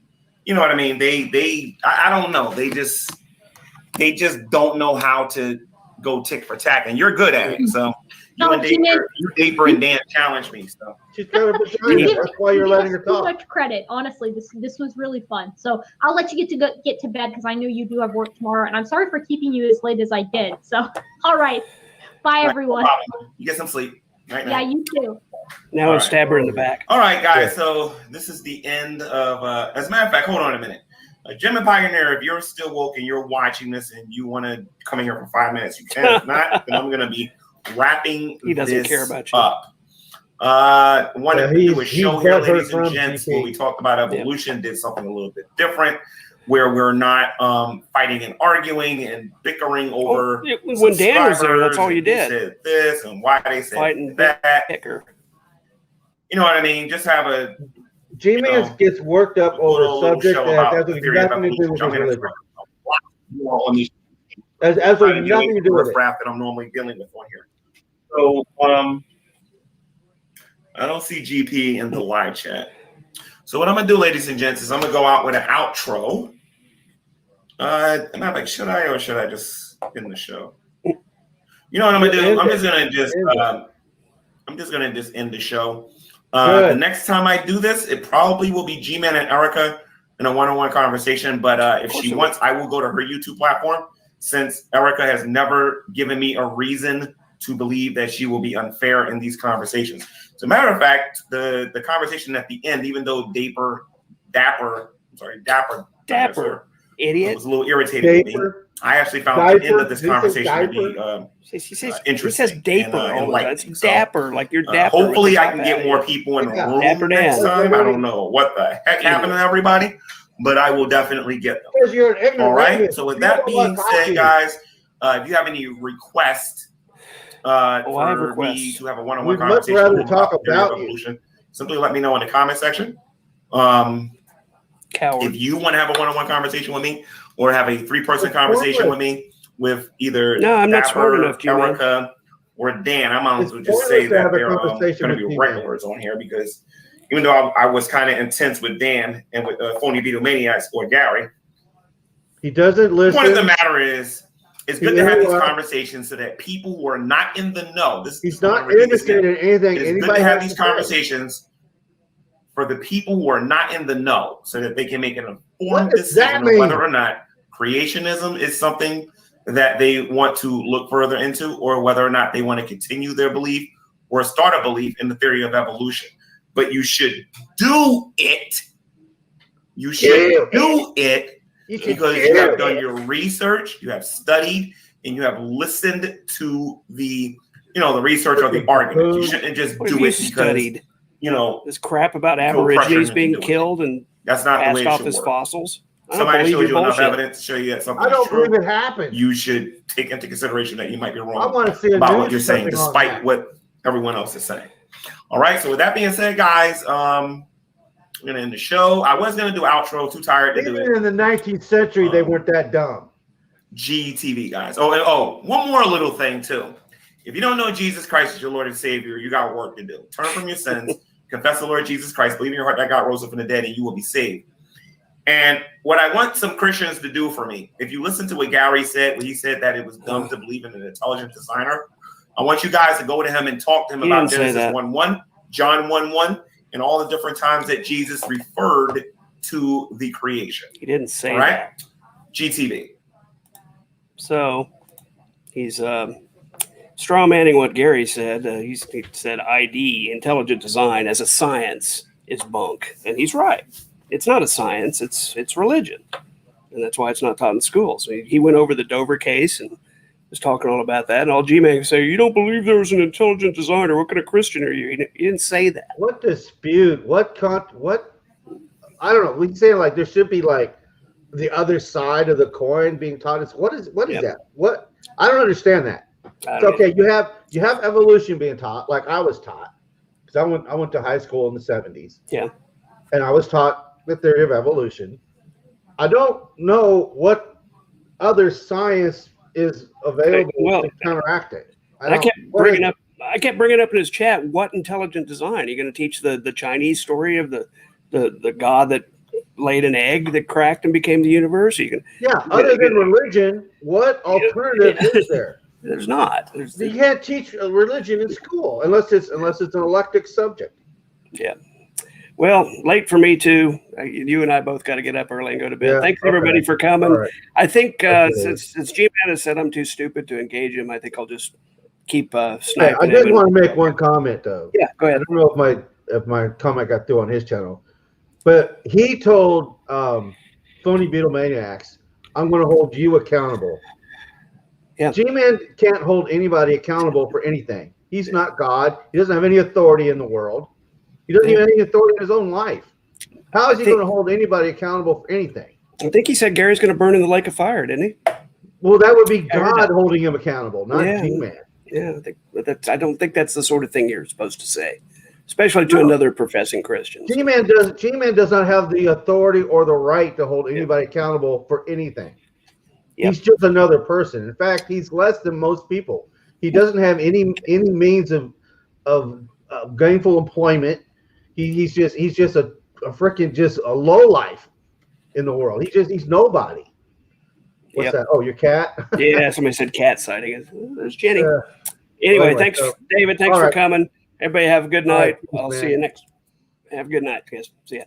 you know what I mean? I don't know. They just don't know how to go tick for tack, and you're good at it. So you and Daper and Dan challenged me. So She's got a vagina. That's why you're letting her too talk. much credit. Honestly, this was really fun. So I'll let you get to bed because I know you do have work tomorrow, and I'm sorry for keeping you as late as I did. So all right, bye everyone. You get some sleep. Right now. Yeah, you too. Now I stab her in the back. All right, guys. So this is the end of. As a matter of fact, hold on a minute. Gem and Pioneer, if you're still woke and you're watching this and you want to come in here for 5 minutes, you can. If not, then I'm going to be wrapping this up. Wanted to do a show here, ladies and gents, where we talked about evolution, did something a little bit different, where we're not fighting and arguing and bickering over. When Dan was there, that's all you did. Said this and why they said that. Bicker. You know what I mean? Just have a. G-Man gets worked up over subjects that has nothing to do with his religion. Has absolutely nothing to do with it. That I'm normally dealing with on here. So I don't see GP in the live chat. So what I'm gonna do, ladies and gents, is I'm gonna go out with an outro. And I'm like, should I or should I just end the show? You know what I'm gonna do? I'm just gonna end the show. The next time I do this, it probably will be G-Man and Erica in a one-on-one conversation. But if she wants, I will go to her YouTube platform, since Erica has never given me a reason to believe that she will be unfair in these conversations. As a matter of fact, the conversation at the end, even though Dapper idiot was a little irritated with me, I actually found the end of this conversation to be interesting. He says Dapper. It's Dapper, like you're Dapper. Hopefully, I can get more people in the room next time. I don't know what the heck happened to everybody, but I will definitely get them. Because you're an ignorant. All right. So with that being said, guys, if you have any requests for me to have a one-on-one conversation, we'd much rather talk about evolution, simply let me know in the comment section. If you want to have a one-on-one conversation with me, or have a 3-person conversation with me, with either I'm not smart enough, Erica, or Dan, I might as well just say that they're going to be regulars on here, because even though I was kind of intense with Dan and with Phony Beetle Maniacs or Gary, he doesn't listen. The point of the matter is, it's good to have these conversations so that people who are not in the know, he's not interested in anything. It's good to have these conversations for the people who are not in the know, so that they can make an informed decision on whether or not creationism is something that they want to look further into, or whether or not they want to continue their belief or start a belief in the theory of evolution. But you should do it. You should do it because you have done your research, you have studied, and you have listened to the research or the argument. You shouldn't just do it because this crap about Aborigines being killed and that's not the way it off should as work. Fossils. Somebody showed you enough evidence to show you that something I don't believe it happened. You should take into consideration that you might be wrong. I want to see about what you're saying, despite what everyone else is saying. All right. So with that being said, guys, we're gonna end the show. I was gonna do outro. Too tired to do it. In the 19th century, they weren't that dumb. GTV, guys. Oh, one more little thing too. If you don't know Jesus Christ is your Lord and Savior, you got work to do. Turn from your sins, confess the Lord Jesus Christ, believe in your heart that God rose up from the dead, and you will be saved. And what I want some Christians to do for me, if you listen to what Gary said, when he said that it was dumb to believe in an intelligent designer, I want you guys to go to him and talk to him about Genesis 1:1, John 1:1, and all the different times that Jesus referred to the creation. He didn't say that. GTV. So he's strawmanning what Gary said. He said ID, intelligent design, as a science is bunk. And he's right. It's not a science, it's religion. And that's why it's not taught in schools. So he went over the Dover case and was talking all about that. And all Gman can say, you don't believe there was an intelligent designer. What kind of Christian are you? He didn't say that. What dispute? What? I don't know. We say like there should be like the other side of the coin being taught. What is that? What? I don't understand that. It's okay. You have evolution being taught, like I was taught, because I went to high school in the 70s. Yeah. And I was taught the theory of evolution. I don't know what other science is available to counteract it. I kept bringing up in his chat, what intelligent design? Are you going to teach the Chinese story of the god that laid an egg that cracked and became the universe? Other than religion, what alternative is there? There's not. You can't teach religion in school unless it's an elective subject. Yeah. Well, late for me too. You and I both got to get up early and go to bed. Thanks everybody for coming. Right. I think since Gman has said I'm too stupid to engage him, I think I'll just keep sniping. I did want to make one comment though. Yeah, go ahead. I don't know if my comment got through on his channel, but he told Phony Beatlemaniacs, "I'm going to hold you accountable." Yeah. G-Man can't hold anybody accountable for anything. He's not God. He doesn't have any authority in the world. He doesn't have any authority in his own life. How is he going to hold anybody accountable for anything? I think he said Gary's going to burn in the lake of fire, didn't he? Well, that would be God holding him accountable, not G-Man. Yeah, I don't think that's the sort of thing you're supposed to say, especially to another professing Christian. G-Man does not have the authority or the right to hold anybody accountable for anything. Yep. He's just another person. In fact, he's less than most people. He doesn't have any means of gainful employment. He's just a freaking just a low life in the world. He's nobody. What's that? Oh, your cat? Yeah, somebody said cat sighting. There's Jenny. Anyway, thanks, David. Thanks for coming. Everybody have a good night. I'll see you next. Have a good night, guys. See ya.